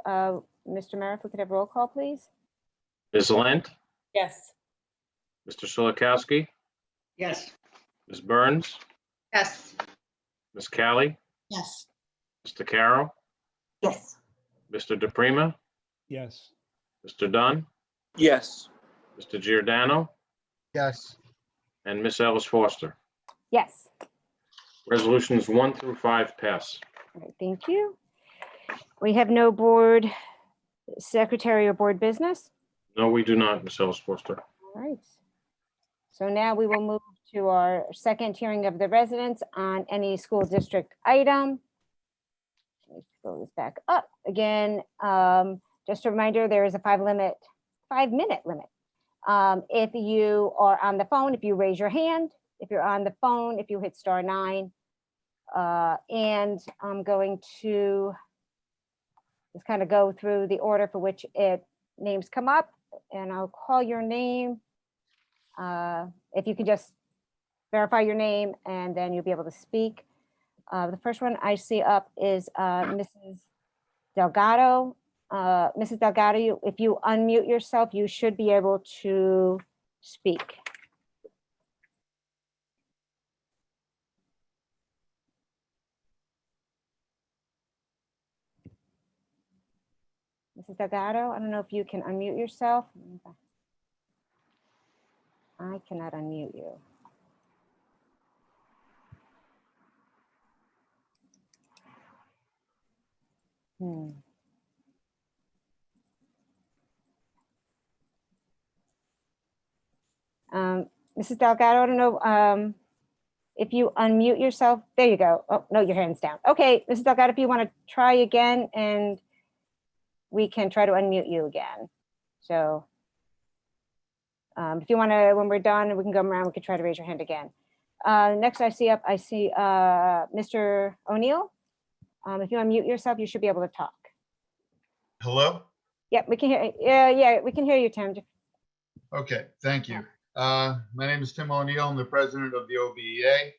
Mr. Mara, if we could have roll call, please. Ms. Lent, Yes. Mr. Solakowski, Yes. Ms. Burns, Yes. Ms. Callie, Yes. Mr. Carroll, Yes. Mr. DePrima, Yes. Mr. Dunn, Yes. Mr. Giordano, Yes. and Ms. Ellis Foster. Yes. Resolutions 1 through 5 pass. All right, thank you. We have no board secretary or board business. No, we do not, Ms. Ellis Foster. All right. So now we will move to our second hearing of the residents on any school district item. Let me fill this back up again. Just a reminder, there is a 5-minute limit. If you are on the phone, if you raise your hand, if you're on the phone, if you hit *9, and I'm going to just kind of go through the order for which names come up, and I'll call your name. If you can just verify your name, and then you'll be able to speak. The first one I see up is Mrs. Delgado. Mrs. Delgado, if you unmute yourself, you should be able to speak. Mrs. Delgado, I don't know if you can unmute yourself. I cannot unmute you. Mrs. Delgado, I don't know if you unmute yourself. There you go. Oh, no, your hand's down. Okay, Mrs. Delgado, if you want to try again, and we can try to unmute you again. So if you want to, when we're done, we can go around, we can try to raise your hand again. Next I see Mr. O'Neill. If you unmute yourself, you should be able to talk. Hello? Yep, we can hear. Yeah, we can hear you, Tim. Okay, thank you. My name is Tim O'Neill. I'm the president of the OBEA,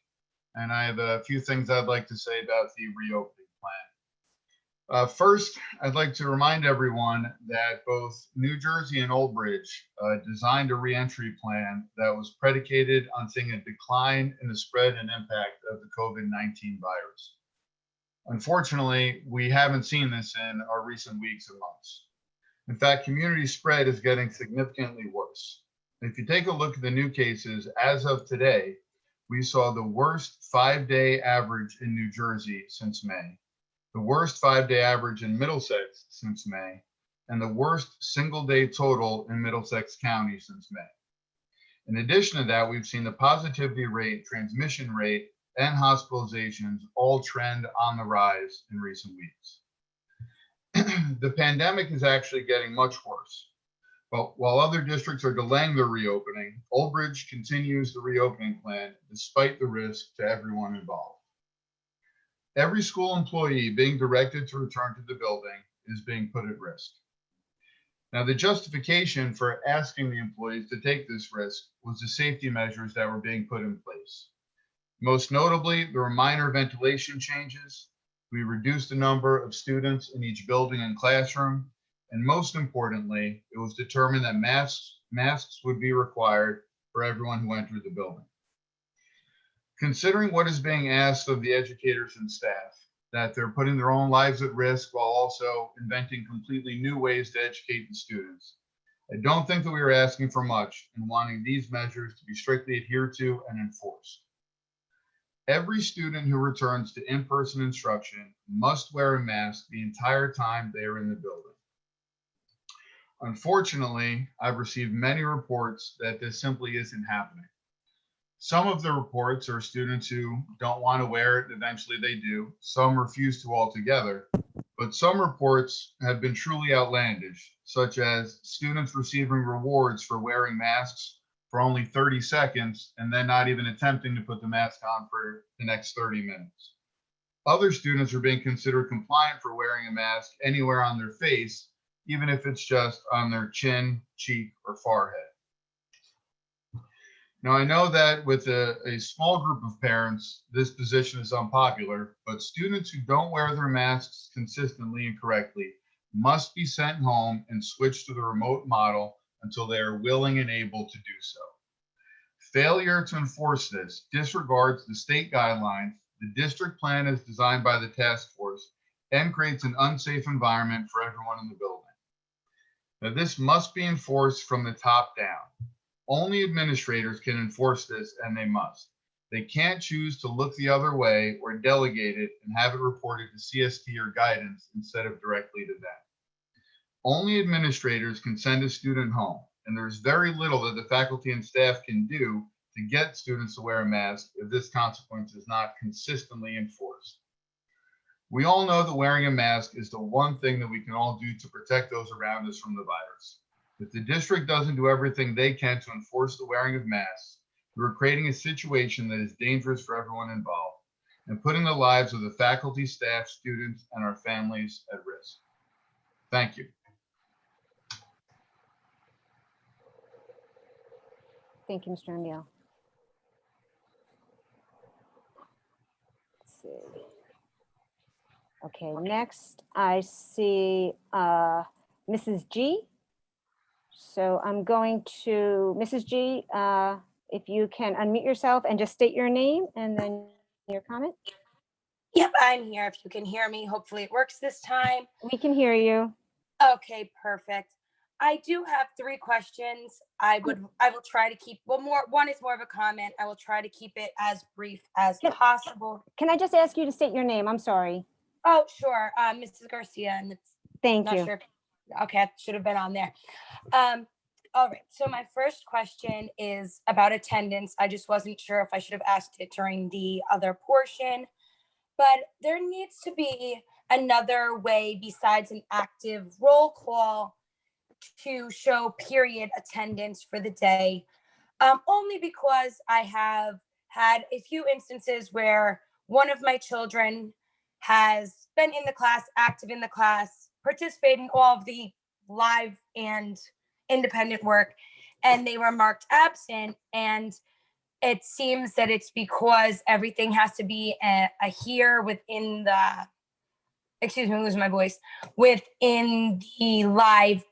and I have a few things I'd like to say about the reopening plan. First, I'd like to remind everyone that both New Jersey and Old Bridge designed a reentry plan that was predicated on seeing a decline in the spread and impact of the COVID-19 virus. Unfortunately, we haven't seen this in our recent weeks and months. In fact, community spread is getting significantly worse. If you take a look at the new cases as of today, we saw the worst 5-day average in New Jersey since May, the worst 5-day average in Middlesex since May, and the worst single-day total in Middlesex County since May. In addition to that, we've seen the positivity rate, transmission rate, and hospitalizations all trend on the rise in recent weeks. The pandemic is actually getting much worse. But while other districts are delaying their reopening, Old Bridge continues the reopening plan despite the risk to everyone involved. Every school employee being directed to return to the building is being put at risk. Now, the justification for asking the employees to take this risk was the safety measures that were being put in place. Most notably, there were minor ventilation changes. We reduced the number of students in each building and classroom. And most importantly, it was determined that masks would be required for everyone who entered the building. Considering what is being asked of the educators and staff, that they're putting their own lives at risk while also inventing completely new ways to educate the students, I don't think that we are asking for much in wanting these measures to be strictly adhered to and enforced. Every student who returns to in-person instruction must wear a mask the entire time they are in the building. Unfortunately, I've received many reports that this simply isn't happening. Some of the reports are students who don't want to wear it, eventually they do. Some refuse to altogether, but some reports have been truly outlandish, such as students receiving rewards for wearing masks for only 30 seconds and then not even attempting to put the mask on for the next 30 minutes. Other students are being considered compliant for wearing a mask anywhere on their face, even if it's just on their chin, cheek, or forehead. Now, I know that with a small group of parents, this position is unpopular, but students who don't wear their masks consistently and correctly must be sent home and switched to the remote model until they are willing and able to do so. Failure to enforce this disregards the state guidelines, the district plan as designed by the task force, and creates an unsafe environment for everyone in the building. Now, this must be enforced from the top down. Only administrators can enforce this, and they must. They can't choose to look the other way or delegate it and have it reported to CST or guidance instead of directly to them. Only administrators can send a student home, and there's very little that the faculty and staff can do to get students to wear a mask if this consequence is not consistently enforced. We all know that wearing a mask is the one thing that we can all do to protect those around us from the virus. If the district doesn't do everything they can to enforce the wearing of masks, we're creating a situation that is dangerous for everyone involved and putting the lives of the faculty, staff, students, and our families at risk. Thank you. Thank you, Mr. O'Neill. Let's see. Okay, next I see Mrs. G. So I'm going to, Mrs. G, if you can unmute yourself and just state your name and then your comment. Yep, I'm here. If you can hear me, hopefully it works this time. We can hear you. Okay, perfect. I do have 3 questions. I will try to keep, well, one is more of a comment. I will try to keep it as brief as possible. Can I just ask you to state your name? I'm sorry. Oh, sure. Mrs. Garcia, and it's Thank not you. sure. Okay, I should have been on there. All right. So my first question is about attendance. I just wasn't sure if I should have asked it during the other portion, but there needs to be another way besides an active roll call to show period attendance for the day. Only because I have had a few instances where one of my children has been in the class, active in the class, participated in all of the live and independent work, and they were marked absent. And it seems that it's because everything has to be a here within the, excuse me, I'm losing my voice, within the live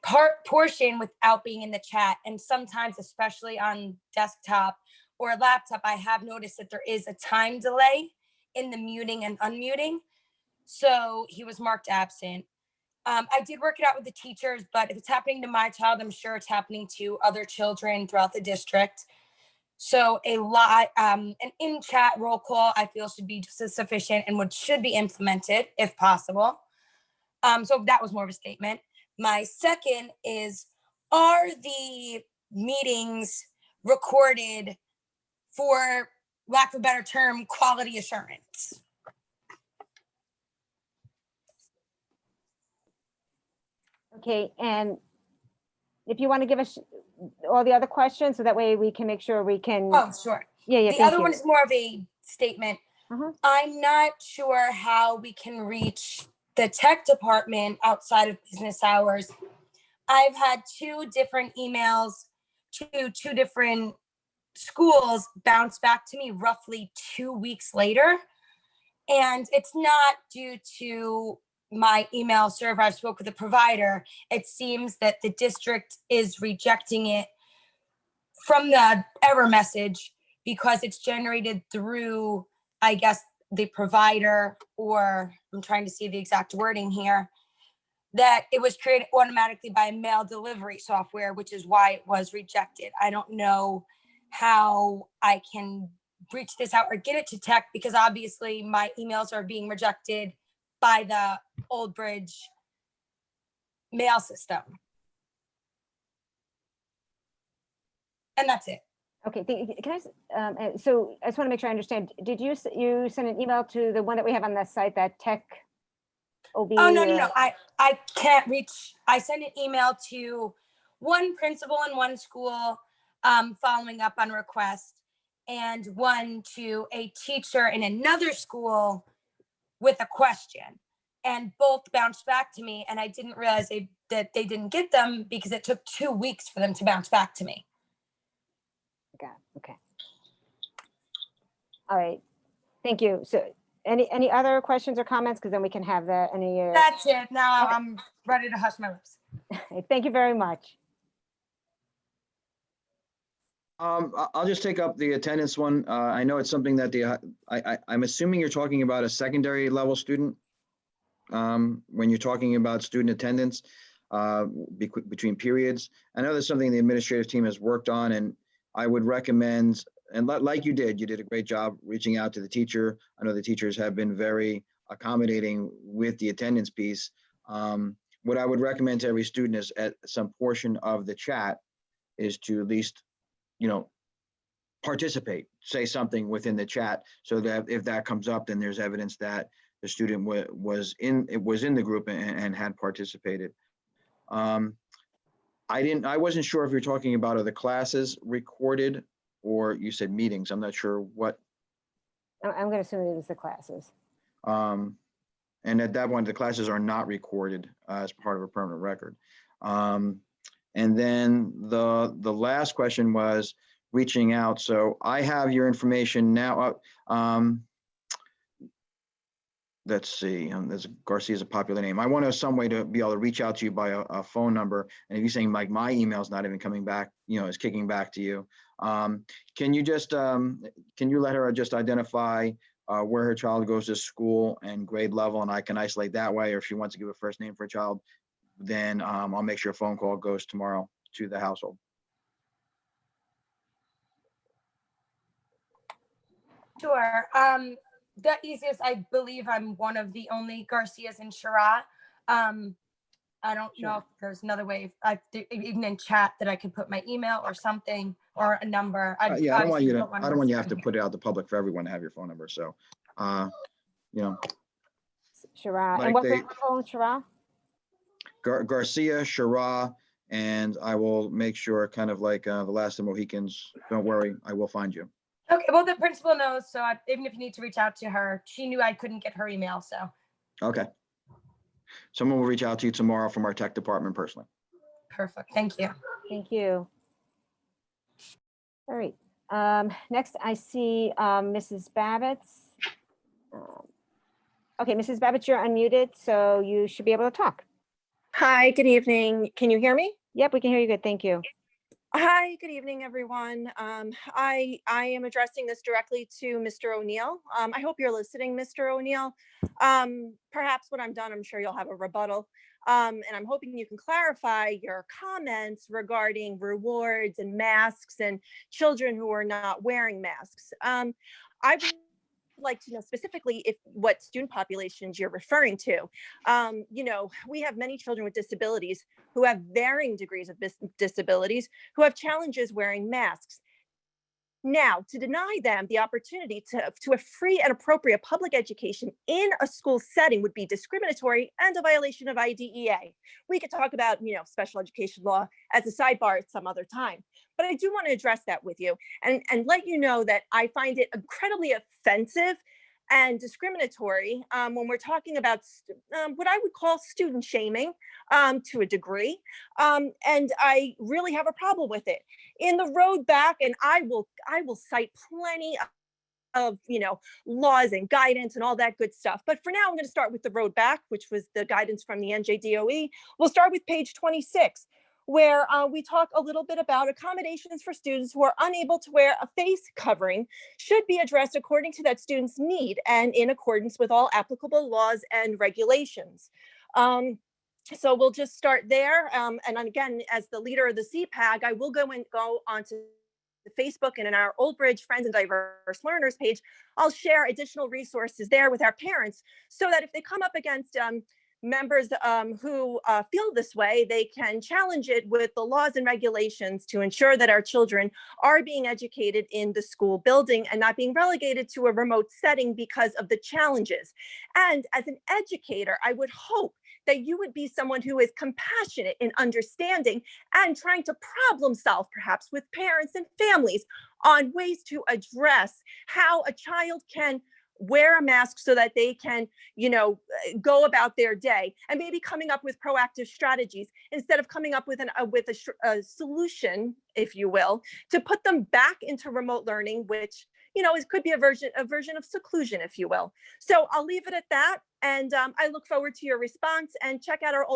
portion without being in the chat. And sometimes, especially on desktop or laptop, I have noticed that there is a time delay in the muting and unmuting. So he was marked absent. I did work it out with the teachers, but if it's happening to my child, I'm sure it's happening to other children throughout the district. So an in-chat roll call, I feel, should be just as sufficient and should be implemented if possible. So that was more of a statement. My second is, are the meetings recorded for lack of a better term, quality assurance? Okay, and if you want to give us all the other questions, so that way we can make sure we can. Oh, sure. Yeah. The thank other you. one is more of a statement. I'm not sure how we can reach the tech department outside of business hours. I've had 2 different emails to 2 different schools bounce back to me roughly 2 weeks later. And it's not due to my email server. I spoke with the provider. It seems that the district is rejecting it from the error message because it's generated through, I guess, the provider, or I'm trying to see the exact wording here, that it was created automatically by mail delivery software, which is why it was rejected. I don't know how I can reach this out or get it to tech, because obviously my emails are being rejected by the Old Bridge mail system. And that's it. Okay, can I, so I just want to make sure I understand. Did you send an email to the one that we have on the site, that tech OB? Oh, no. I can't reach. I sent an email to one principal in one school following up on request, and one to a teacher in another school with a question. And both bounced back to me, and I didn't realize that they didn't get them because it took 2 weeks for them to bounce back to me. Got it. Okay. All right. Thank you. So any other questions or comments? Because then we can have that. That's it. Now I'm ready to hush my lips. Thank you very much. I'll just take up the attendance one. I know it's something that I'm assuming you're talking about a secondary level student. When you're talking about student attendance between periods. I know that's something the administrative team has worked on, and I would recommend, and like you did a great job reaching out to the teacher. I know the teachers have been very accommodating with the attendance piece. What I would recommend to every student is at some portion of the chat is to at least, participate, say something within the chat, so that if that comes up, then there's evidence that the student was in the group and had participated. I wasn't sure if you're talking about, are the classes recorded, or you said meetings. I'm not sure what. I'm going to assume it was the classes. And And at that point, the classes are not recorded as part of a permanent record. And then the last question was reaching out. So I have your information now. Let's see, there's Garcia is a popular name. I want to have some way to be able to reach out to you by a phone number. And if you're saying like my email's not even coming back, is kicking back to you. Can you just, can you let her just identify where her child goes to school and grade level, and I can isolate that way, or if she wants to give a first name for a child, then I'll make sure a phone call goes tomorrow to the household. Sure. The easiest, I believe I'm one of the only Garcias in Sharat. I don't know if there's another way, even in chat, that I could put my email or something or a number. Yeah, I don't want you to, put one I don't want you to have to here. put it out to public for everyone to have your phone number. So, Shara, Like and what's they- the phone, Shara? Garcia, Shara, and I will make sure, kind of like the last of the Mohicans, don't worry, I will find you. Okay, well, the principal knows, so even if you need to reach out to her, she knew I couldn't get her email, so. Okay. Someone will reach out to you tomorrow from our tech department personally. Perfect, thank you. Thank you. All right. Next, I see Mrs. Babbitts. Okay, Mrs. Babbitts, you're unmuted, so you should be able to talk. Hi, good evening. Can you hear me? Yep, we can hear you good. Thank you. Hi, good evening, everyone. I am addressing this directly to Mr. O'Neill. I hope you're listening, Mr. O'Neill. Perhaps when I'm done, I'm sure you'll have a rebuttal. And I'm hoping you can clarify your comments regarding rewards and masks and children who are not wearing masks. I would like to know specifically what student populations you're referring to. We have many children with disabilities who have varying degrees of disabilities who have challenges wearing masks. Now, to deny them the opportunity to a free and appropriate public education in a school setting would be discriminatory and a violation of IDEA. We could talk about, special education law as a sidebar at some other time, but I do want to address that with you and let you know that I find it incredibly offensive and discriminatory when we're talking about what I would call student shaming to a degree. And I really have a problem with it. In the road back, and I will cite plenty of laws and guidance and all that good stuff. But for now, I'm going to start with the road back, which was the guidance from the NJDOE. We'll start with page 26. Where we talk a little bit about accommodations for students who are unable to wear a face covering should be addressed according to that student's need and in accordance with all applicable laws and regulations. So we'll just start there. And again, as the leader of the CPAG, I will go onto Facebook and in our Old Bridge Friends and Diverse Learners page, I'll share additional resources there with our parents so that if they come up against members who feel this way, they can challenge it with the laws and regulations to ensure that our children are being educated in the school building and not being relegated to a remote setting because of the challenges. And as an educator, I would hope that you would be someone who is compassionate in understanding and trying to problem solve perhaps with parents and families on ways to address how a child can wear a mask so that they can, go about their day, and maybe coming up with proactive strategies instead of coming up with a solution, if you will, to put them back into remote learning, which it could be a version of seclusion, if you will. So I'll leave it at that, and I look forward to your response. And check out our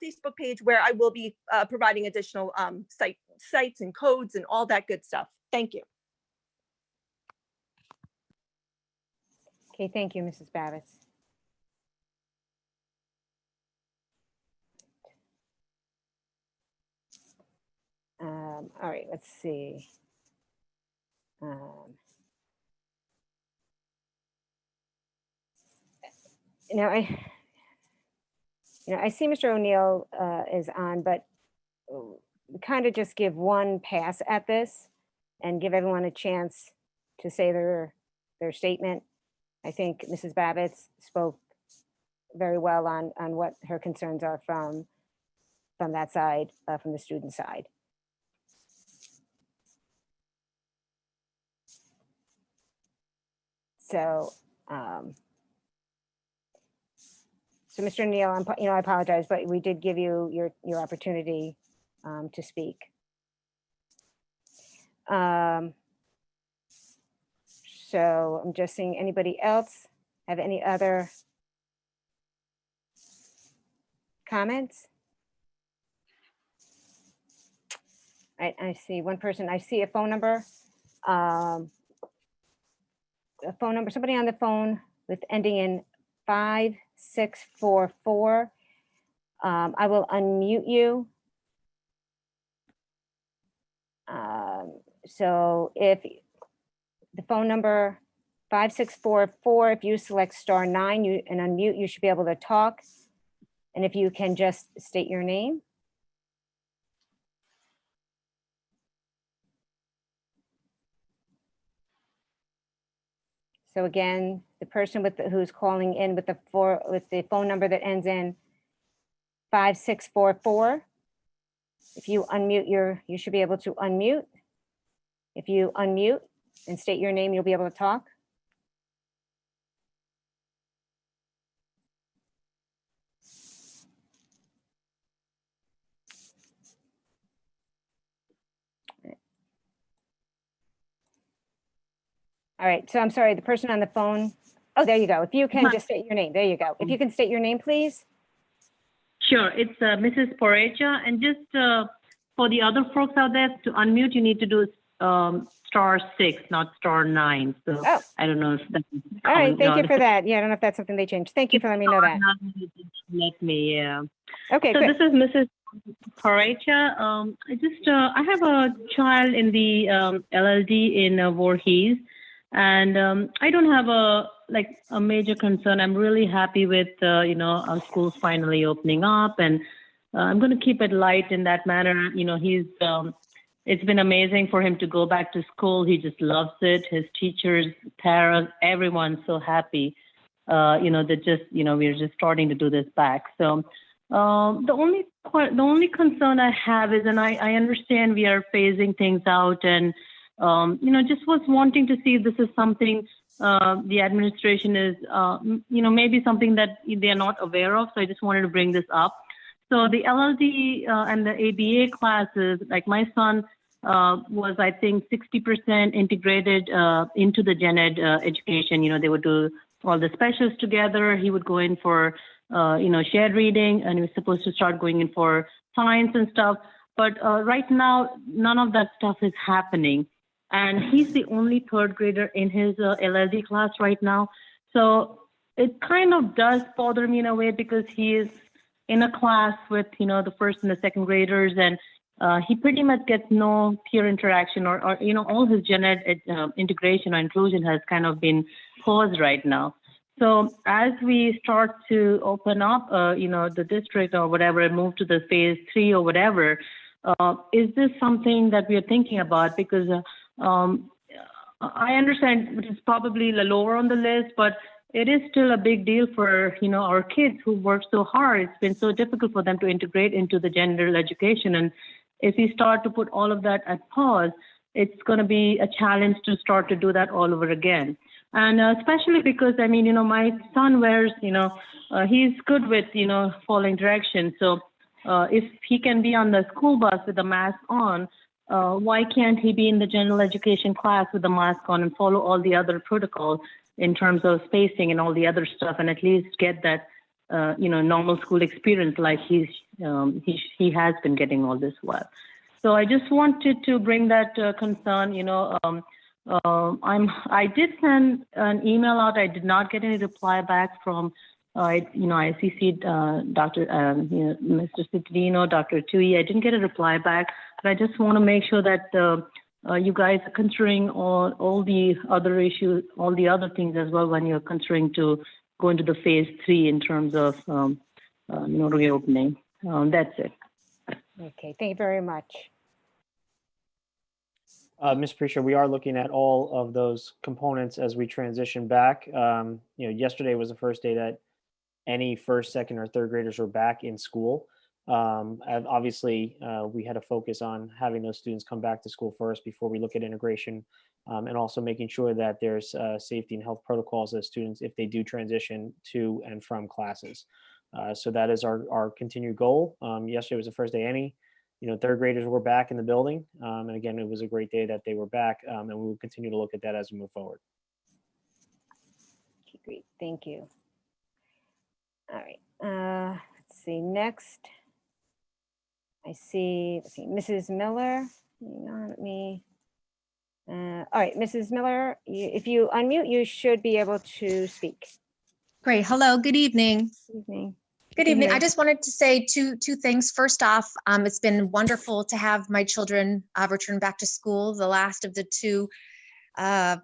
Facebook page where I will be providing additional sites and codes and all that good stuff. Thank you. Okay, thank you, Mrs. Babbitts. All right, let's see. I see Mr. O'Neill is on, but kind of just give one pass at this and give everyone a chance to say their statement. I think Mrs. Babbitts spoke very well on what her concerns are from that side, from the student side. So So Mr. Neal, I apologize, but we did give you your opportunity to speak. So I'm just seeing anybody else have any other comments? I see one person, I see a phone number. Somebody on the phone with ending in 5644. I will unmute you. So if the phone number 5644, if you select *9 and unmute, you should be able to talk. And if you can just state your name. So again, the person who's calling in with the phone number that ends in 5644. If you unmute you should be able to unmute. If you unmute and state your name, you'll be able to talk. All right, so I'm sorry, the person on the phone. Oh, there you go. If you can just state your name, there you go. If you can state your name, please. Sure, it's Mrs. Porecha, and just for the other folks out there, to unmute, you need to do *6, not *9. So I don't know if that's all right. Thank you for that. Yeah, I don't know if that's something they changed. Thank you for letting me know that. Let me, yeah. Okay, so good. This is Mrs. Porecha. I have a child in the LLD in Voorhees, and I don't have a major concern. I'm really happy with our schools finally opening up, and I'm going to keep it light in that manner. It's been amazing for him to go back to school. He just loves it. His teachers, parents, everyone's so happy. That we're just starting to do this back. So the only concern I have is, and I understand we are phasing things out, and just was wanting to see if this is something the administration is, maybe something that they're not aware of. So I just wanted to bring this up. So the LLD and the ABA classes, like my son was, I think, 60% integrated into the gen ed education. They would do all the specials together. He would go in for, shared reading, and he was supposed to start going in for science and stuff. But right now, none of that stuff is happening. And he's the only third grader in his LLD class right now. So it kind of does bother me in a way, because he is in a class with, the first and the second graders, and he pretty much gets no peer interaction or all his gen ed integration or inclusion has kind of been paused right now. So as we start to open up, the district or whatever, and move to the phase 3 or whatever, is this something that we are thinking about? Because I understand it's probably lower on the list, but it is still a big deal for, our kids who work so hard. It's been so difficult for them to integrate into the general education. And if we start to put all of that at pause, it's going to be a challenge to start to do that all over again. And especially because, my son wears, he's good with, following directions. So if he can be on the school bus with a mask on, why can't he be in the general education class with a mask on and follow all the other protocols in terms of spacing and all the other stuff, and at least get that, normal school experience like he has been getting all this while. So I just wanted to bring that concern. I did send an email out. I did not get any reply back from, I CC'd Dr. Mr. Cittadino, Dr. Tui. I didn't get a reply back, but I just want to make sure that you guys are considering all the other issues, all the other things as well when you're considering to go into the phase 3 in terms of reopening. That's it. Okay, thank you very much. Ms. Prisha, we are looking at all of those components as we transition back. Yesterday was the first day that any first, second, or third graders were back in school. And obviously, we had a focus on having those students come back to school first before we look at integration, and also making sure that there's safety and health protocols as students if they do transition to and from classes. So that is our continued goal. Yesterday was the first day any, third graders were back in the building. And again, it was a great day that they were back, and we will continue to look at that as we move forward. Okay, great, thank you. All right, let's see, next. Let's see, Mrs. Miller. Hang on, let me. All right, Mrs. Miller, if you unmute, you should be able to speak. Great. Hello. Good evening. Good evening. Good evening. I just wanted to say two things. First off, it's been wonderful to have my children return back to school. The last of the two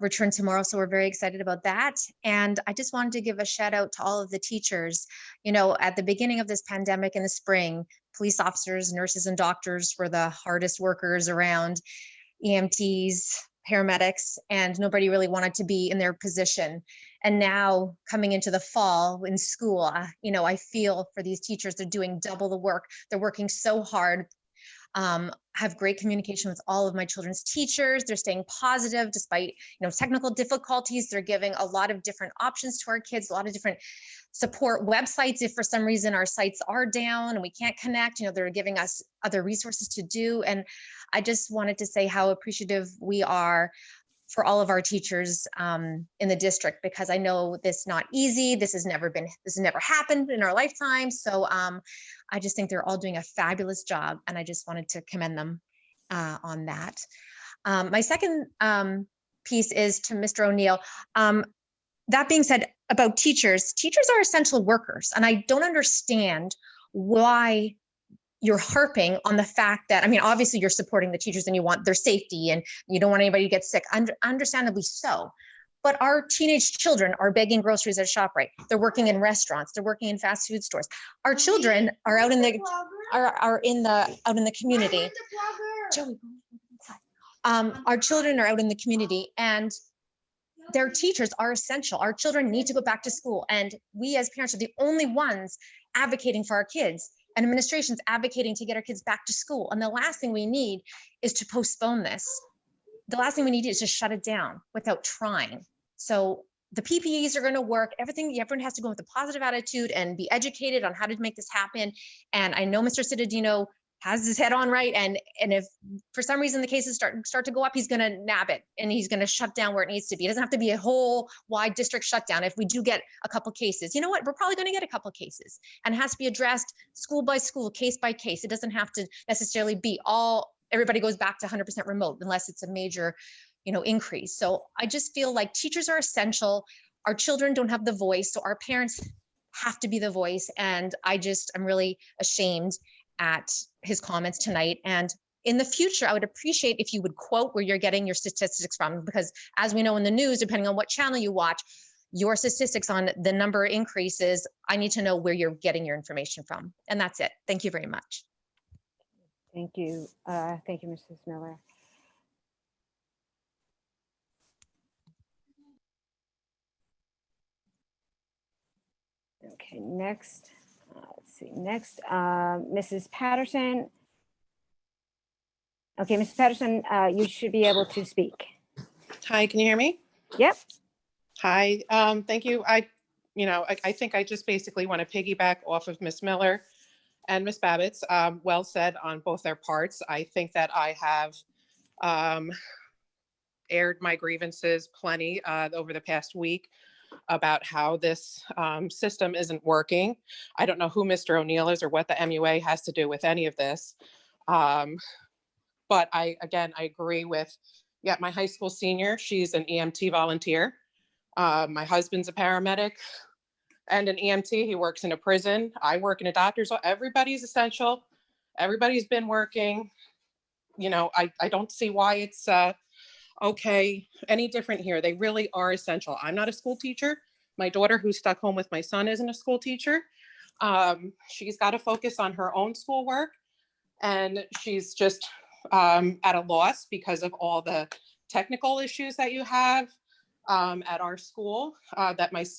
return tomorrow, so we're very excited about that. And I just wanted to give a shout out to all of the teachers. At the beginning of this pandemic in the spring, police officers, nurses, and doctors were the hardest workers around, EMTs, paramedics, and nobody really wanted to be in their position. And now coming into the fall in school, I feel for these teachers, they're doing double the work. They're working so hard. Have great communication with all of my children's teachers. They're staying positive despite, technical difficulties. They're giving a lot of different options to our kids, a lot of different support websites. If for some reason our sites are down and we can't connect, they're giving us other resources to do. And I just wanted to say how appreciative we are for all of our teachers in the district, because I know this is not easy. This has never happened in our lifetime. So I just think they're all doing a fabulous job, and I just wanted to commend them on that. My second piece is to Mr. O'Neill. That being said, about teachers are essential workers, and I don't understand why you're harping on the fact that, obviously you're supporting the teachers and you want their safety and you don't want anybody to get sick, understandably so. But our teenage children are begging groceries at ShopRite. They're working in restaurants. They're working in fast food stores. Our children are out in the community. Our children are out in the community, and their teachers are essential. Our children need to go back to school, and we as parents are the only ones advocating for our kids, and administration's advocating to get our kids back to school. And the last thing we need is to postpone this. The last thing we need is to shut it down without trying. So the PPEs are going to work. Everyone has to go with a positive attitude and be educated on how to make this happen. And I know Mr. Cittadino has his head on right. And if for some reason the cases start to go up, he's going to nab it and he's going to shut down where it needs to be. It doesn't have to be a whole wide district shutdown. If we do get a couple cases, you know what, we're probably going to get a couple cases, and it has to be addressed school by school, case by case. It doesn't have to necessarily be everybody goes back to 100% remote unless it's a major, increase. So I just feel like teachers are essential. Our children don't have the voice, so our parents have to be the voice. And I'm really ashamed at his comments tonight. And in the future, I would appreciate if you would quote where you're getting your statistics from, because as we know in the news, depending on what channel you watch, your statistics on the number increases, I need to know where you're getting your information from. And that's it. Thank you very much. Thank you. Thank you, Mrs. Miller. Okay, next. Let's see, next, Mrs. Patterson. Okay, Mrs. Patterson, you should be able to speak. Hi, can you hear me? Yep. Hi, thank you. I think I just basically want to piggyback off of Ms. Miller and Ms. Babbitt's. Well said on both their parts. I think that I have aired my grievances plenty over the past week about how this system isn't working. I don't know who Mr. O'Neill is or what the MUA has to do with any of this. But I agree with, my high school senior, she's an EMT volunteer. My husband's a paramedic and an EMT. He works in a prison. I work in a doctor's. Everybody's essential. Everybody's been working. I don't see why it's any different here. They really are essential. I'm not a school teacher. My daughter, who's stuck home with my son, isn't a school teacher. She's got to focus on her own schoolwork, and she's just at a loss because of all the technical issues that you have at our school.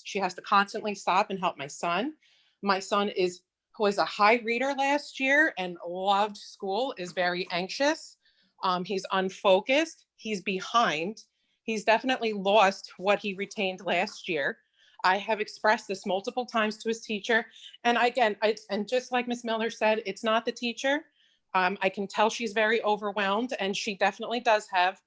She has to constantly stop and help my son. My son who was a high reader last year and loved school, is very anxious. He's unfocused. He's behind. He's definitely lost what he retained last year. I have expressed this multiple times to his teacher. And again, and just like Ms. Miller said, it's not the teacher. I can tell she's very overwhelmed, and she definitely does have,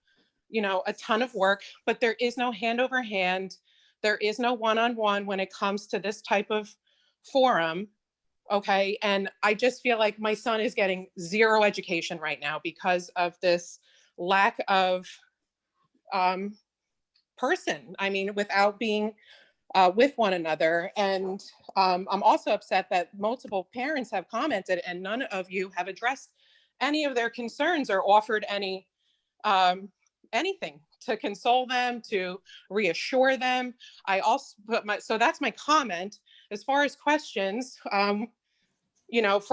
a ton of work, but there is no hand over hand. There is no one-on-one when it comes to this type of forum. Okay. And I just feel like my son is getting zero education right now because of this lack of person. I mean, without being with one another. And I'm also upset that multiple parents have commented and none of you have addressed any of their concerns or offered any anything to console them, to reassure them. I also put so that's my comment. As far as questions, from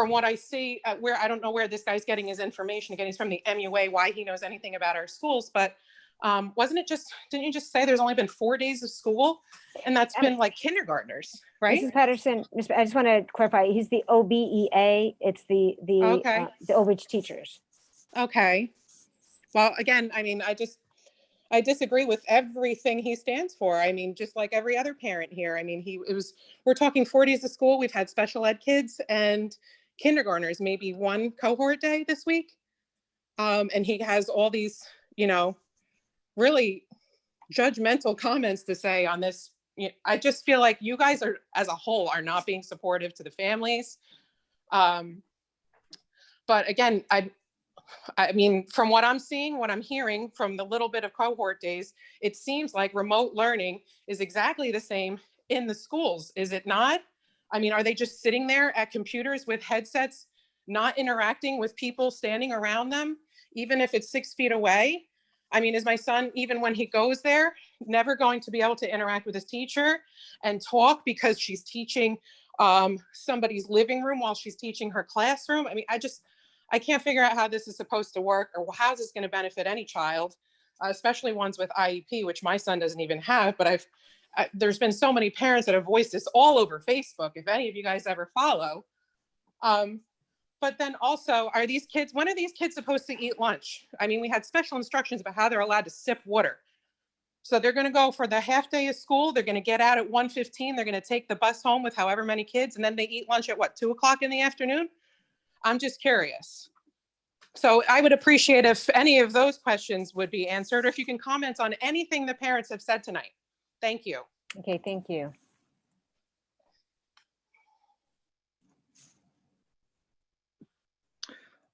what I see, where I don't know where this guy's getting his information. Again, he's from the MUA, why he knows anything about our schools, but didn't you just say there's only been 4 days of school? And that's been like kindergartners, right? Mrs. Patterson, I just want to clarify, he's the OBEA, it's the Okay. the Overage teachers. Okay. Well, again, I mean, I disagree with everything he stands for. I mean, just like every other parent here. I mean, we're talking 4 days of school. We've had special ed kids and kindergartners, maybe one cohort day this week. And he has all these, really judgmental comments to say on this. I just feel like you guys are, as a whole, are not being supportive to the families. But again, I mean, from what I'm seeing, what I'm hearing from the little bit of cohort days, it seems like remote learning is exactly the same in the schools, is it not? I mean, are they just sitting there at computers with headsets, not interacting with people standing around them, even if it's 6 feet away? I mean, is my son, even when he goes there, never going to be able to interact with his teacher and talk because she's teaching somebody's living room while she's teaching her classroom? I mean, I can't figure out how this is supposed to work, or how is this going to benefit any child, especially ones with IEP, which my son doesn't even have. But there's been so many parents that have voiced this all over Facebook, if any of you guys ever follow. But then also, when are these kids supposed to eat lunch? I mean, we had special instructions about how they're allowed to sip water. So they're going to go for the half day of school. They're going to get out at 1:15. They're going to take the bus home with however many kids. And then they eat lunch at 2 o'clock in the afternoon? I'm just curious. So I would appreciate if any of those questions would be answered, or if you can comment on anything the parents have said tonight. Thank you. Okay, thank you.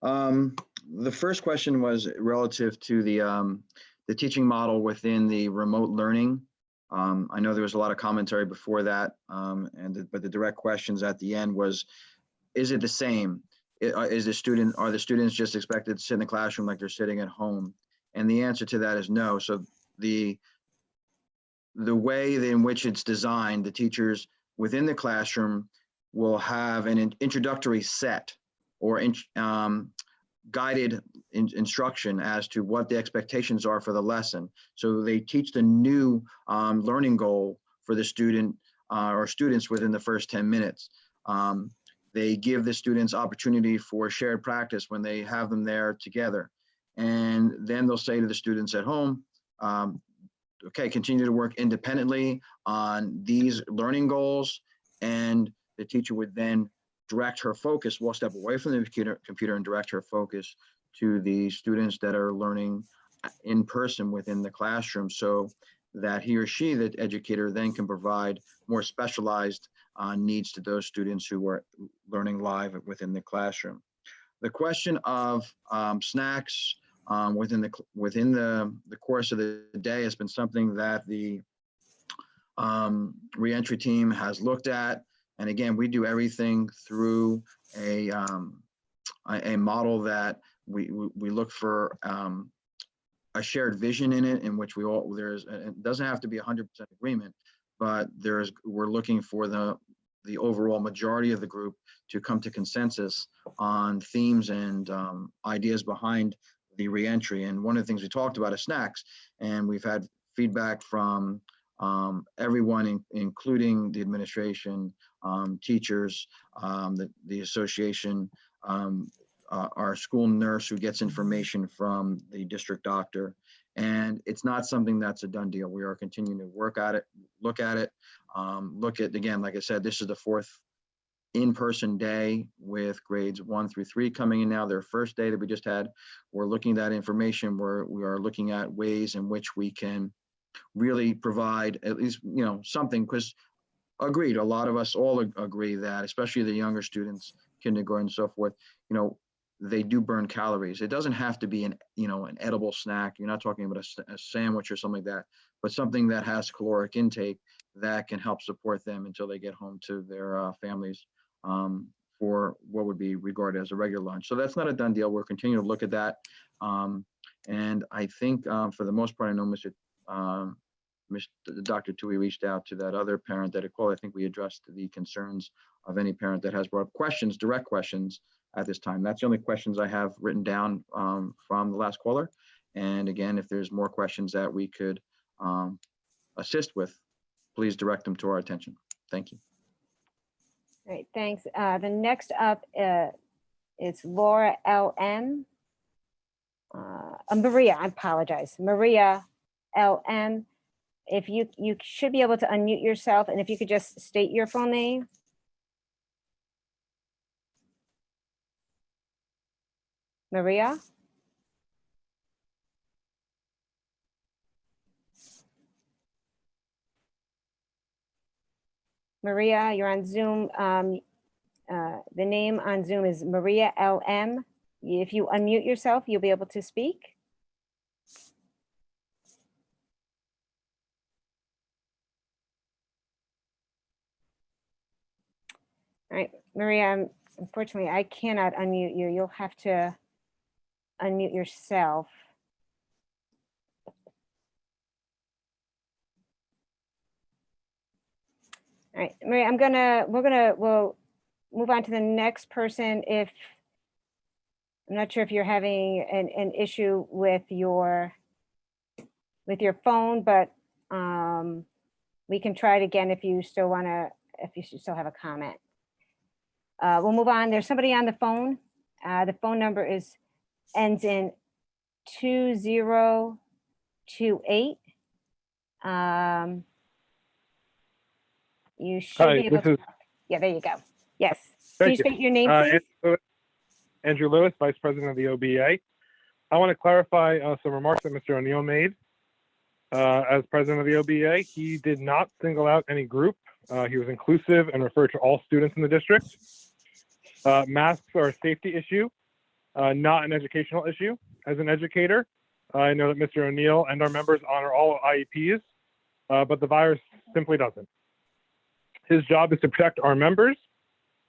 The first question was relative to the teaching model within the remote learning. I know there was a lot of commentary before that, but the direct questions at the end was, is it the same? Are the students just expected to sit in the classroom like they're sitting at home? And the answer to that is no. So the way in which it's designed, the teachers within the classroom will have an introductory set or guided instruction as to what the expectations are for the lesson. So they teach the new learning goal for the student or students within the first 10 minutes. They give the students opportunity for shared practice when they have them there together. And then they'll say to the students at home, okay, continue to work independently on these learning goals. And the teacher would then direct her focus. We'll step away from the computer and direct her focus to the students that are learning in person within the classroom, so that he or she, the educator, then can provide more specialized needs to those students who are learning live within the classroom. The question of snacks within the course of the day has been something that the reentry team has looked at. And again, we do everything through a model that we look for a shared vision in it, in which it doesn't have to be 100% agreement, but we're looking for the overall majority of the group to come to consensus on themes and ideas behind the reentry. And one of the things we talked about is snacks, and we've had feedback from everyone, including the administration, teachers, the association, our school nurse who gets information from the district doctor, And it's not something that's a done deal. We are continuing to work at it, look at it, look at, again, like I said, this is the fourth in-person day with grades 1 through 3 coming in now, their first day that we just had. We're looking at that information where we are looking at ways in which we can really provide at least, something, because agreed, a lot of us all agree that, especially the younger students, kindergarten and so forth, they do burn calories. It doesn't have to be an edible snack. You're not talking about a sandwich or something like that, but something that has caloric intake that can help support them until they get home to their families for what would be regarded as a regular lunch. So that's not a done deal. We're continuing to look at that. And I think for the most part, I know Dr. Tui reached out to that other parent that had called. I think we addressed the concerns of any parent that has brought up questions, direct questions at this time. That's the only questions I have written down from the last caller. And again, if there's more questions that we could assist with, please direct them to our attention. Thank you. Great, thanks. The next up is Laura L.M. Maria, I apologize. Maria L.M. If you should be able to unmute yourself, and if you could just state your full name. Maria? Maria, you're on Zoom. The name on Zoom is Maria LM. If you unmute yourself, you'll be able to speak. All right, Maria, unfortunately, I cannot unmute you. You'll have to unmute yourself. All right, Maria, we'll move on to the next person. I'm not sure if you're having an issue with your phone, but we can try it again if you still have a comment. We'll move on. There's somebody on the phone. The phone number ends in 2028. You should be able to. Yeah, there you go. Yes. Please state your name, please. Andrew Lewis, Vice President of the OBEA. I want to clarify some remarks that Mr. O'Neill made. As President of the OBEA, he did not single out any group. He was inclusive and referred to all students in the district. Masks are a safety issue, not an educational issue. As an educator, I know that Mr. O'Neill and our members honor all IEPs, but the virus simply doesn't. His job is to protect our members,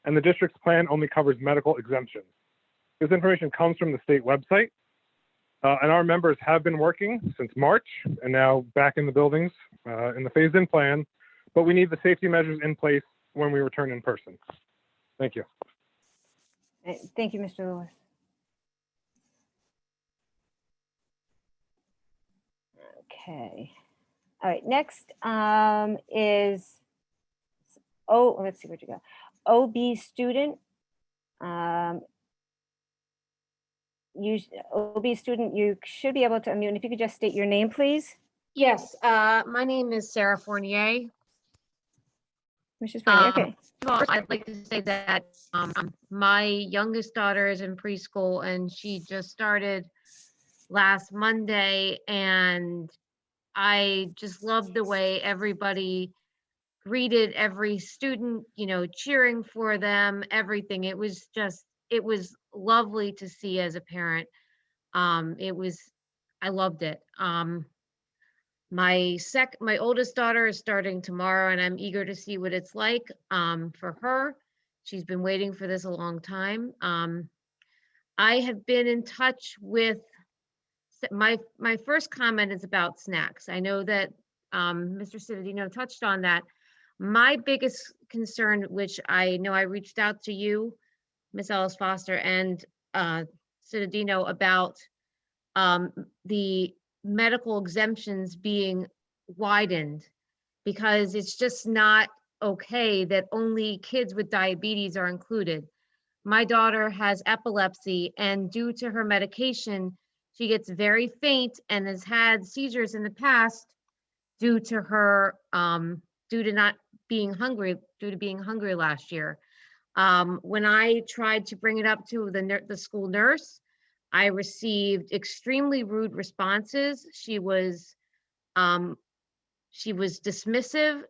and the district's plan only covers medical exemptions. This information comes from the state website, and our members have been working since March and now back in the buildings in the phased-in plan, but we need the safety measures in place when we return in person. Thank you. Thank you, Mr. Lewis. Okay. All right, next is, let's see, where'd you go? OB student. OB student, you should be able to unmute. And if you could just state your name, please. Yes, my name is Sarah Fournier. Mrs. Fournier, okay. Well, I'd like to say that my youngest daughter is in preschool and she just started last Monday, and I just loved the way everybody greeted every student, cheering for them, everything. It was lovely to see as a parent. I loved it. My oldest daughter is starting tomorrow, and I'm eager to see what it's like for her. She's been waiting for this a long time. I have been in touch with my first comment is about snacks. I know that Mr. Cittadino touched on that. My biggest concern, which I know I reached out to you, Ms. Ellis Foster, and Cittadino about the medical exemptions being widened, because it's just not okay that only kids with diabetes are included. My daughter has epilepsy, and due to her medication, She gets very faint and has had seizures in the past due to her, due to being hungry last year. When I tried to bring it up to the school nurse, I received extremely rude responses. She was dismissive,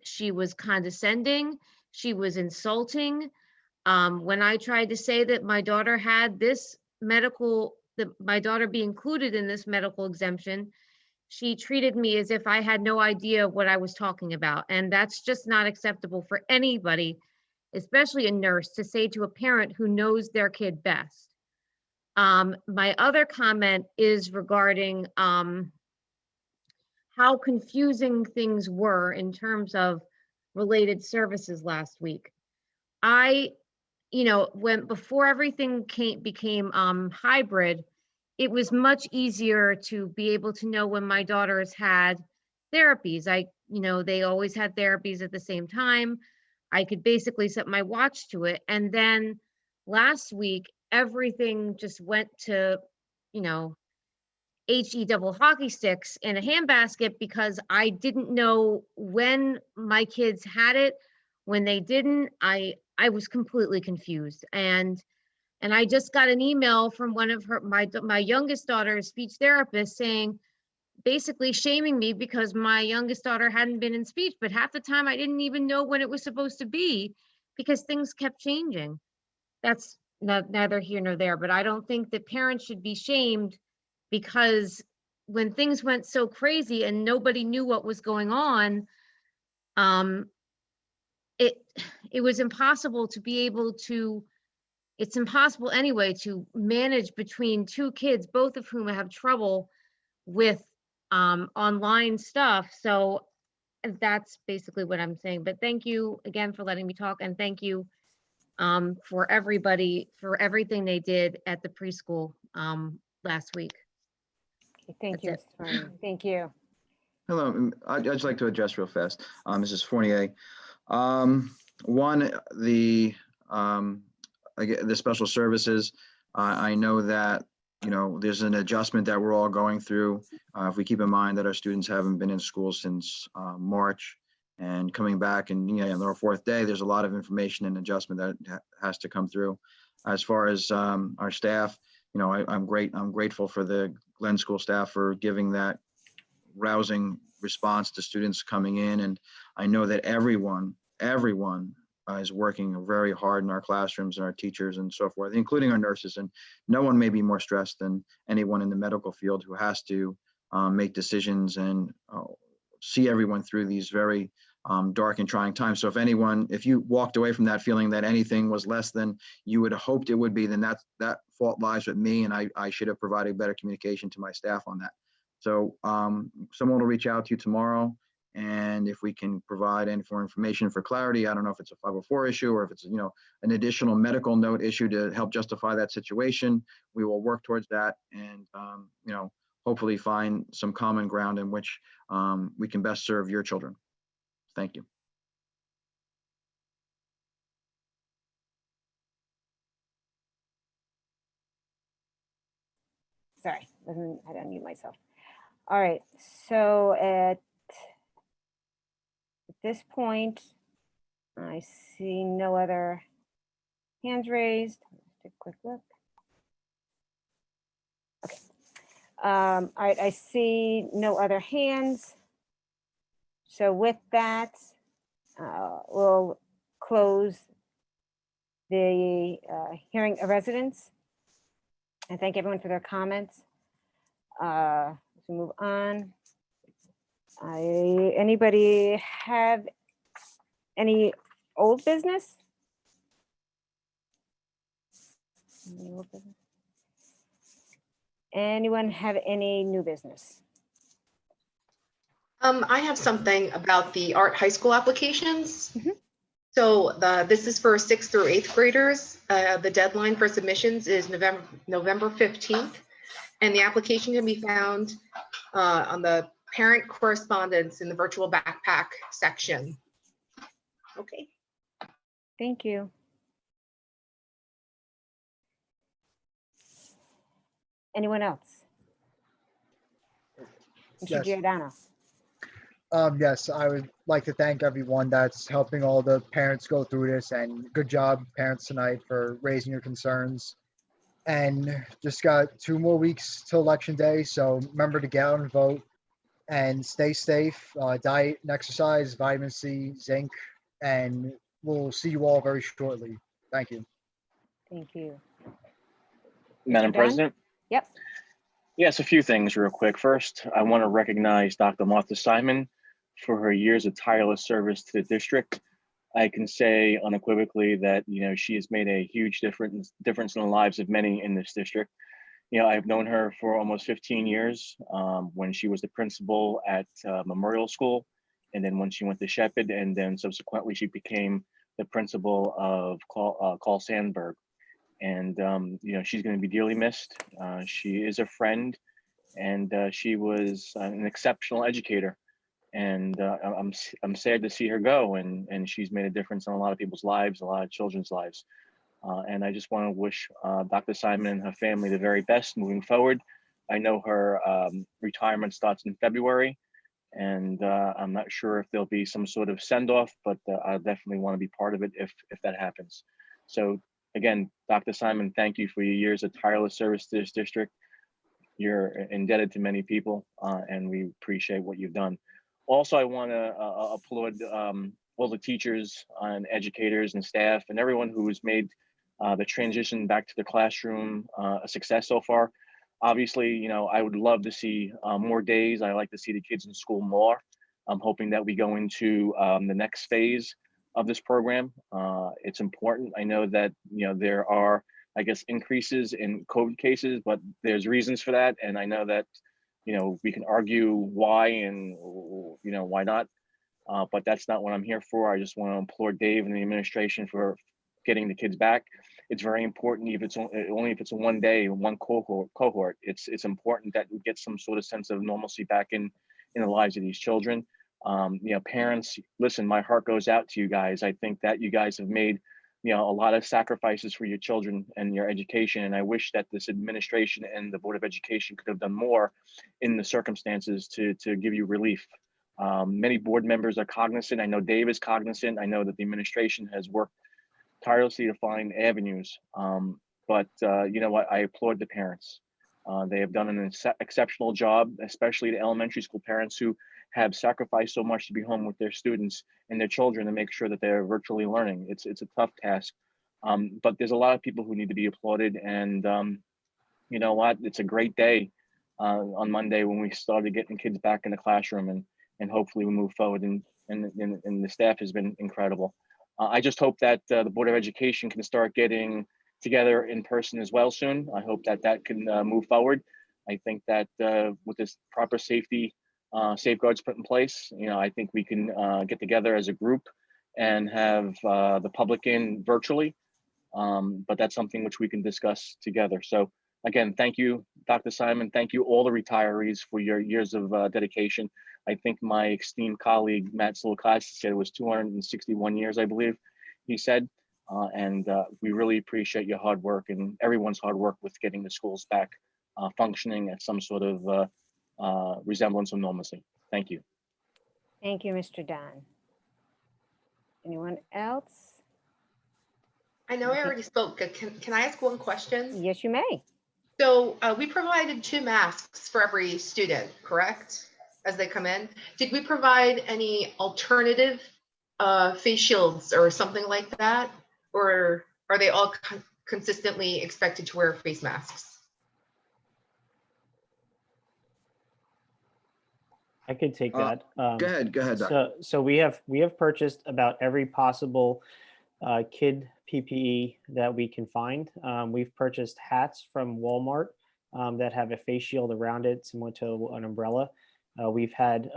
she was condescending, she was insulting. When I tried to say that my daughter had this that my daughter be included in this medical exemption, she treated me as if I had no idea what I was talking about. And that's just not acceptable for anybody, especially a nurse, to say to a parent who knows their kid best. My other comment is regarding how confusing things were in terms of related services last week. Before everything became hybrid, it was much easier to be able to know when my daughters had therapies. They always had therapies at the same time. I could basically set my watch to it. And then last week, everything just went to, HE double hockey sticks in a handbasket because I didn't know when my kids had it, when they didn't. I was completely confused. And I just got an email from one of my youngest daughter's speech therapist saying, basically shaming me because my youngest daughter hadn't been in speech, but half the time I didn't even know when it was supposed to be because things kept changing. That's neither here nor there, but I don't think that parents should be shamed because when things went so crazy and nobody knew what was going on, it was impossible to be able to, it's impossible anyway to manage between two kids, both of whom have trouble with online stuff. So that's basically what I'm saying. But thank you again for letting me talk, and thank you for everybody for everything they did at the preschool last week. Okay, thank you, That's Mrs. Fournier. Thank you. Hello, I'd just like to address real fast, Mrs. Fournier. One, again, the special services, I know that, there's an adjustment that we're all going through. If we keep in mind that our students haven't been in school since March and coming back and, on their fourth day, there's a lot of information and adjustment that has to come through. As far as our staff, I'm grateful for the Glen School staff for giving that rousing response to students coming in. And I know that everyone is working very hard in our classrooms and our teachers and so forth, including our nurses. And no one may be more stressed than anyone in the medical field who has to make decisions and see everyone through these very dark and trying times. So if you walked away from that feeling that anything was less than you would have hoped it would be, then that fault lies with me, and I should have provided better communication to my staff on that. So someone will reach out to you tomorrow, and if we can provide any more information for clarity, I don't know if it's a 504 issue or if it's an additional medical note issue to help justify that situation, we will work towards that and hopefully find some common ground in which we can best serve your children. Thank you. Sorry, I had to unmute myself. All right, so at this point, I see no other hands raised. Let's take a quick look. Okay. All right, I see no other hands. So with that, we'll close the hearing of residents. And thank everyone for their comments. Let's move on. Anybody have any old business? Anyone have any new business? I have something about the art high school applications. So this is for 6th through 8th graders. The deadline for submissions is November 15th, and the application can be found on the parent correspondence in the virtual backpack section. Okay. Thank you. Anyone else? Mr. Yes. Giordano. Yes, I would like to thank everyone that's helping all the parents go through this, and good job, parents, tonight for raising your concerns. And just got 2 more weeks till election day, so remember to get out and vote and stay safe. Diet and exercise, vitamin C, zinc, and we'll see you all very shortly. Thank you. Thank you. Madam Dunn? President? Yep. Yes, a few things real quick. First, I want to recognize Dr. Martha Simon for her years of tireless service to the district. I can say unequivocally that, she has made a huge difference in the lives of many in this district. I've known her for almost 15 years when she was the principal at Memorial School, and then when she went to Shepherd, and then subsequently she became the principal of Carl Sandburg. And, she's going to be dearly missed. She is a friend, and she was an exceptional educator. And I'm sad to see her go, and she's made a difference in a lot of people's lives, a lot of children's lives. And I just want to wish Dr. Simon and her family the very best moving forward. I know her retirement starts in February, and I'm not sure if there'll be some sort of send-off, but I definitely want to be part of it if that happens. So again, Dr. Simon, thank you for your years of tireless service to this district. You're indebted to many people, and we appreciate what you've done. Also, I want to applaud all the teachers and educators and staff and everyone who has made the transition back to the classroom a success so far. Obviously, I would love to see more days. I like to see the kids in school more. I'm hoping that we go into the next phase of this program. It's important. I know that, there are, I guess, increases in COVID cases, but there's reasons for that. And I know that, we can argue why and, why not. But that's not what I'm here for. I just want to implore Dave and the administration for getting the kids back. It's very important, if it's only if it's a one day, one cohort. It's important that we get some sort of sense of normalcy back in the lives of these children. Parents, listen, my heart goes out to you guys. I think that you guys have made, a lot of sacrifices for your children and your education. And I wish that this administration and the Board of Education could have done more in the circumstances to give you relief. Many board members are cognizant. I know Dave is cognizant. I know that the administration has worked tirelessly to find avenues. But you know what? I applaud the parents. They have done an exceptional job, especially the elementary school parents who have sacrificed so much to be home with their students and their children to make sure that they're virtually learning. It's a tough task. But there's a lot of people who need to be applauded. And you know what? It's a great day on Monday when we started getting kids back in the classroom, and hopefully we move forward, and the staff has been incredible. I just hope that the Board of Education can start getting together in person as well soon. I hope that can move forward. I think that with this proper safety safeguards put in place, I think we can get together as a group and have the public in virtually. But that's something which we can discuss together. So again, thank you, Dr. Simon. Thank you, all the retirees, for your years of dedication. I think my esteemed colleague, Matt Silikasi, said it was 261 years, I believe he said. And we really appreciate your hard work and everyone's hard work with getting the schools back functioning at some sort of resemblance of normalcy. Thank you. Thank you, Mr. Dunn. Anyone else? I know I already spoke. Can I ask one question? Yes, you may. So we provided 2 masks for every student, correct? As they come in. Did we provide any alternative face shields or something like that? Or are they all consistently expected to wear face masks? I could take that. Go ahead, Doc. So we have purchased about every possible kid PPE that we can find. We've purchased hats from Walmart that have a face shield around it, similar to an umbrella. We've had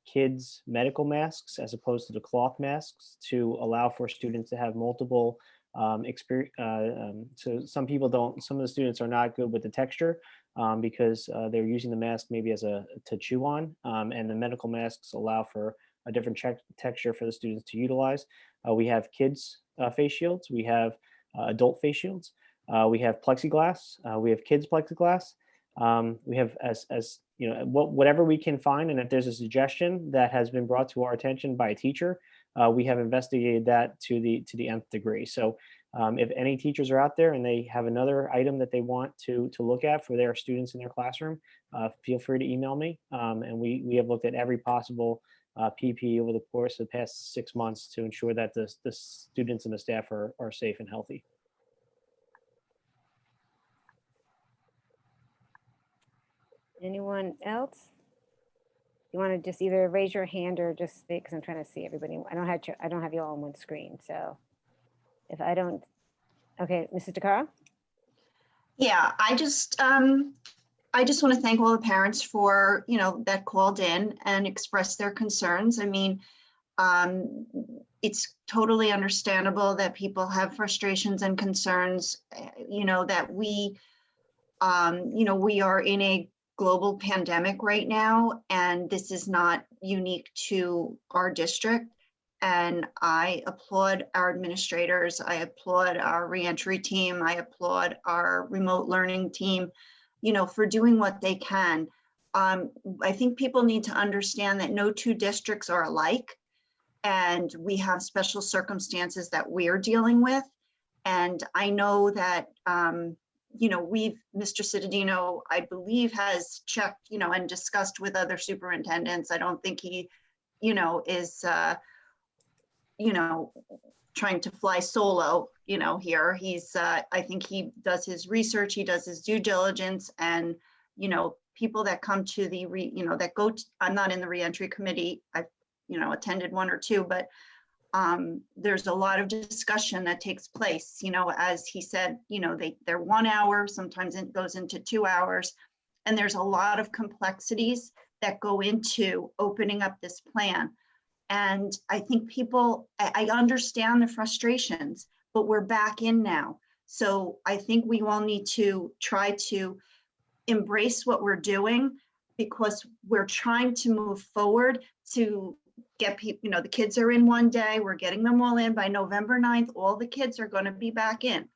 kids medical masks as opposed to the cloth masks to allow for students to have multiple experience. So some of the students are not good with the texture because they're using the mask maybe to chew on, and the medical masks allow for a different texture for the students to utilize. We have kids face shields. We have adult face shields. We have plexiglass. We have kids plexiglass. We have, as whatever we can find. And if there's a suggestion that has been brought to our attention by a teacher, we have investigated that to the nth degree. So if any teachers are out there and they have another item that they want to look at for their students in their classroom, feel free to email me. And we have looked at every possible PP over the course of the past 6 months to ensure that the students and the staff are safe and healthy. Anyone else? You want to just either raise your hand or just speak, because I'm trying to see everybody. I don't have you all on one screen. So if I don't, okay, Mrs. DeCaro? Yeah, I just want to thank all the parents for, that called in and expressed their concerns. I mean, it's totally understandable that people have frustrations and concerns, that we are in a global pandemic right now, and this is not unique to our district. And I applaud our administrators. I applaud our reentry team. I applaud our remote learning team, for doing what they can. I think people need to understand that no two districts are alike, and we have special circumstances that we're dealing with. And I know that, Mr. Cittadino, I believe, has checked, and discussed with other superintendents. I don't think he, is, trying to fly solo, here. He's, I think he does his research, he does his due diligence, and, people that come to the, I'm not in the reentry committee. I've, attended one or two, but there's a lot of discussion that takes place, as he said, they're 1 hour, sometimes it goes into 2 hours. And there's a lot of complexities that go into opening up this plan. And I think I understand the frustrations, but we're back in now. So I think we all need to try to embrace what we're doing, because we're trying to move forward to get people, the kids are in one day, we're getting them all in by November 9th, all the kids are going to be back in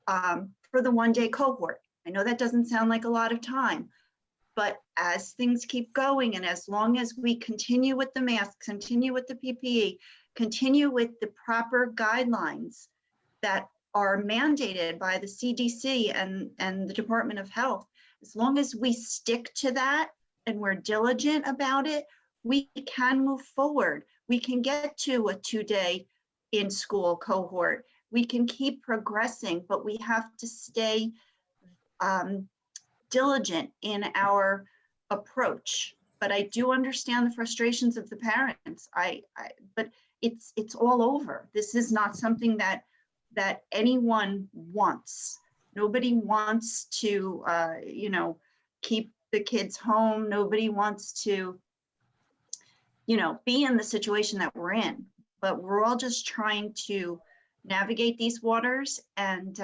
for the 1-day cohort. I know that doesn't sound like a lot of time, but as things keep going, and as long as we continue with the masks, continue with the PPE, continue with the proper guidelines that are mandated by the CDC and the Department of Health, as long as we stick to that and we're diligent about it, we can move forward. We can get to a 2-day in-school cohort. We can keep progressing, but we have to stay diligent in our approach. But I do understand the frustrations of the parents. But it's all over. This is not something that anyone wants. Nobody wants to, keep the kids home. Nobody wants to, be in the situation that we're in. But we're all just trying to navigate these waters. And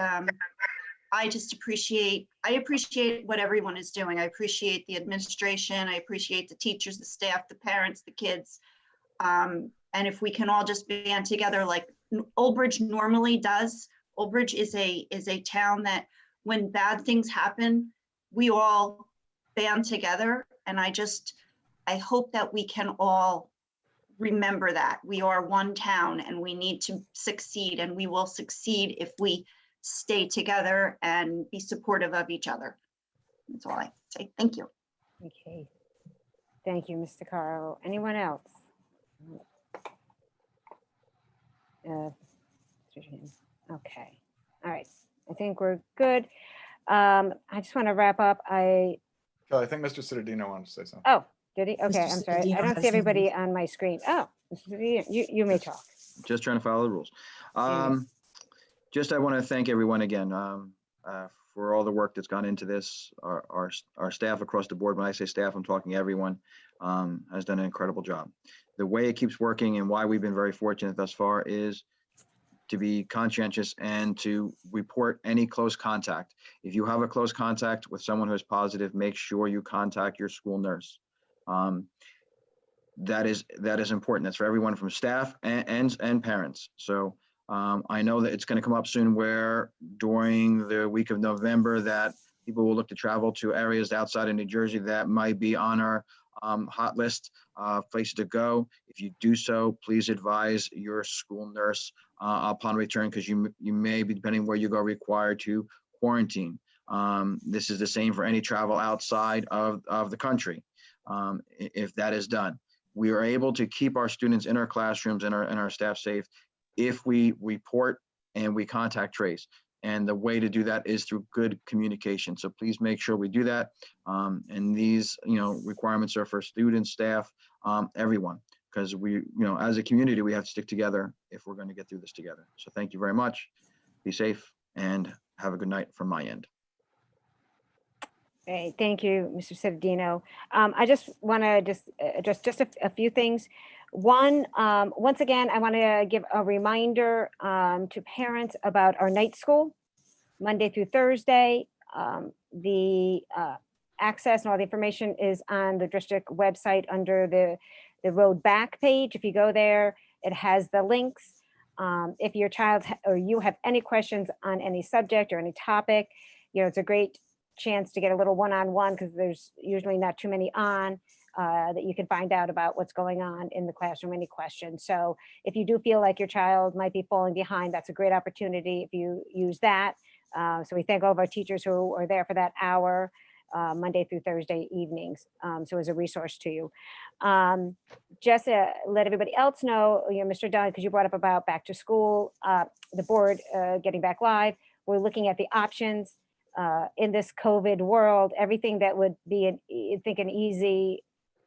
I appreciate what everyone is doing. I appreciate the administration. I appreciate the teachers, the staff, the parents, the kids. And if we can all just band together like Old Bridge normally does. Old Bridge is a town that when bad things happen, we all band together. And I hope that we can all remember that we are one town and we need to succeed, and we will succeed if we stay together and be supportive of each other. That's all I say. Thank you. Okay. Thank you, Mr. Caro. Anyone else? Okay. All right. I think we're good. I just want to wrap up. Kelly, I think Mr. Cittadino wanted to say something. Oh, did he? Okay, Mr. I'm sorry. Cittadino I don't has see everybody his on my screen. Oh, Mr. Cittadino, you may talk. Just trying to follow the rules. Just I want to thank everyone again for all the work that's gone into this. Our staff across the board, when I say staff, I'm talking everyone, has done an incredible job. The way it keeps working and why we've been very fortunate thus far is to be conscientious and to report any close contact. If you have a close contact with someone who is positive, make sure you contact your school nurse. That is important. That's for everyone from staff and parents. So I know that it's going to come up soon where during the week of November that people will look to travel to areas outside of New Jersey that might be on our hot list of places to go. If you do so, please advise your school nurse upon return, because you may be, depending where you go, required to quarantine. This is the same for any travel outside of the country. If that is done, we are able to keep our students in our classrooms and our staff safe if we report and we contact trace. And the way to do that is through good communication. So please make sure we do that. And these, requirements are for students, staff, everyone, because we, as a community, we have to stick together if we're going to get through this together. So thank you very much. Be safe and have a good night from my end. Okay, thank you, Mr. Cittadino. I just want to address just a few things. One, once again, I want to give a reminder to parents about our night school, Monday through Thursday. The access and all the information is on the district website under the road back page. If you go there, it has the links. If your child or you have any questions on any subject or any topic, it's a great chance to get a little one-on-one, because there's usually not too many on that you can find out about what's going on in the classroom, any questions. So if you do feel like your child might be falling behind, that's a great opportunity if you use that. So we thank all of our teachers who are there for that hour, Monday through Thursday evenings. So as a resource to you. Just to let everybody else know, Mr. Dunn, because you brought up about back to school, the board getting back live, we're looking at the options in this COVID world. Everything that would be an easy,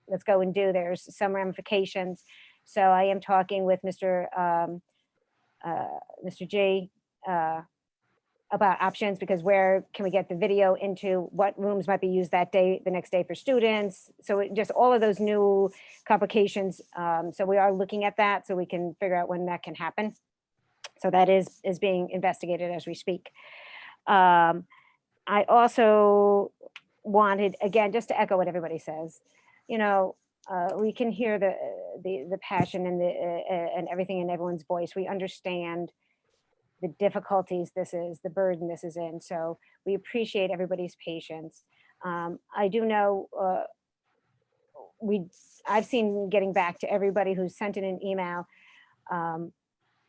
let's go and do, there's some ramifications. So I am talking with Mr. J about options, because where can we get the video into, what rooms might be used that day, the next day for students. So just all of those new complications. So we are looking at that so we can figure out when that can happen. So that is being investigated as we speak. I also wanted, again, just to echo what everybody says, we can hear the passion and everything in everyone's voice. We understand the difficulties this is, the burden this is in. So we appreciate everybody's patience. I do know I've seen, getting back to everybody who's sent in an email,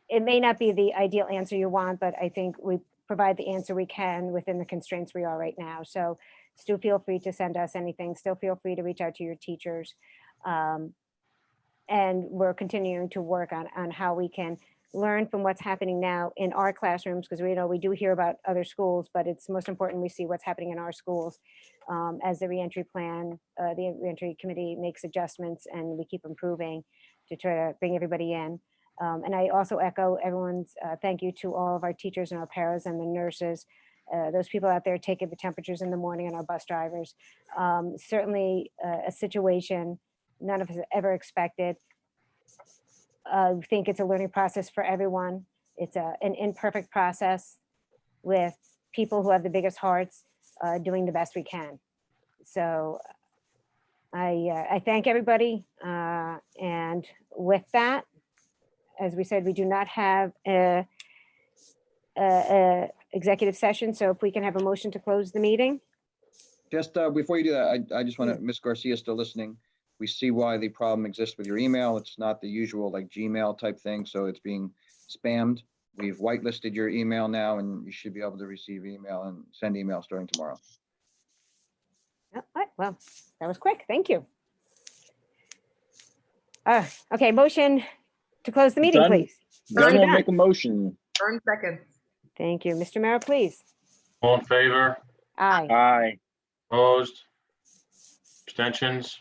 it may not be the ideal answer you want, but I think we provide the answer we can within the constraints we are right now. So still feel free to send us anything. Still feel free to reach out to your teachers. And we're continuing to work on how we can learn from what's happening now in our classrooms, because we do hear about other schools, but it's most important we see what's happening in our schools as the reentry plan, the reentry committee makes adjustments, and we keep improving to try to bring everybody in. And I also echo everyone's thank you to all of our teachers and our paras and the nurses, those people out there taking the temperatures in the morning, and our bus drivers. Certainly a situation none of us ever expected. I think it's a learning process for everyone. It's an imperfect process with people who have the biggest hearts doing the best we can. So I thank everybody. And with that, as we said, we do not have a executive session. So if we can have a motion to close the meeting. Just before you do that, I just want to, Ms. Garcia is still listening. We see why the problem exists with your email. It's not the usual like Gmail type thing, so it's being spammed. We've whitelisted your email now, and you should be able to receive email and send email starting tomorrow. All right, well, that was quick. Thank you. Okay, motion to close the meeting, Done. please. Done Mr. will Dunn. make a motion. Burn second. Thank you. Mr. Merrill, please. All in favor? Aye. Aye. Opposed? Abstentions?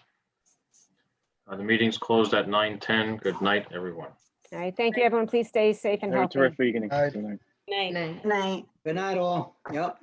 The meeting's closed at 9:10. Good night, everyone. All right, thank you, everyone. Please stay safe and Very healthy. terrific. Night. Night. Good night, all. Yep.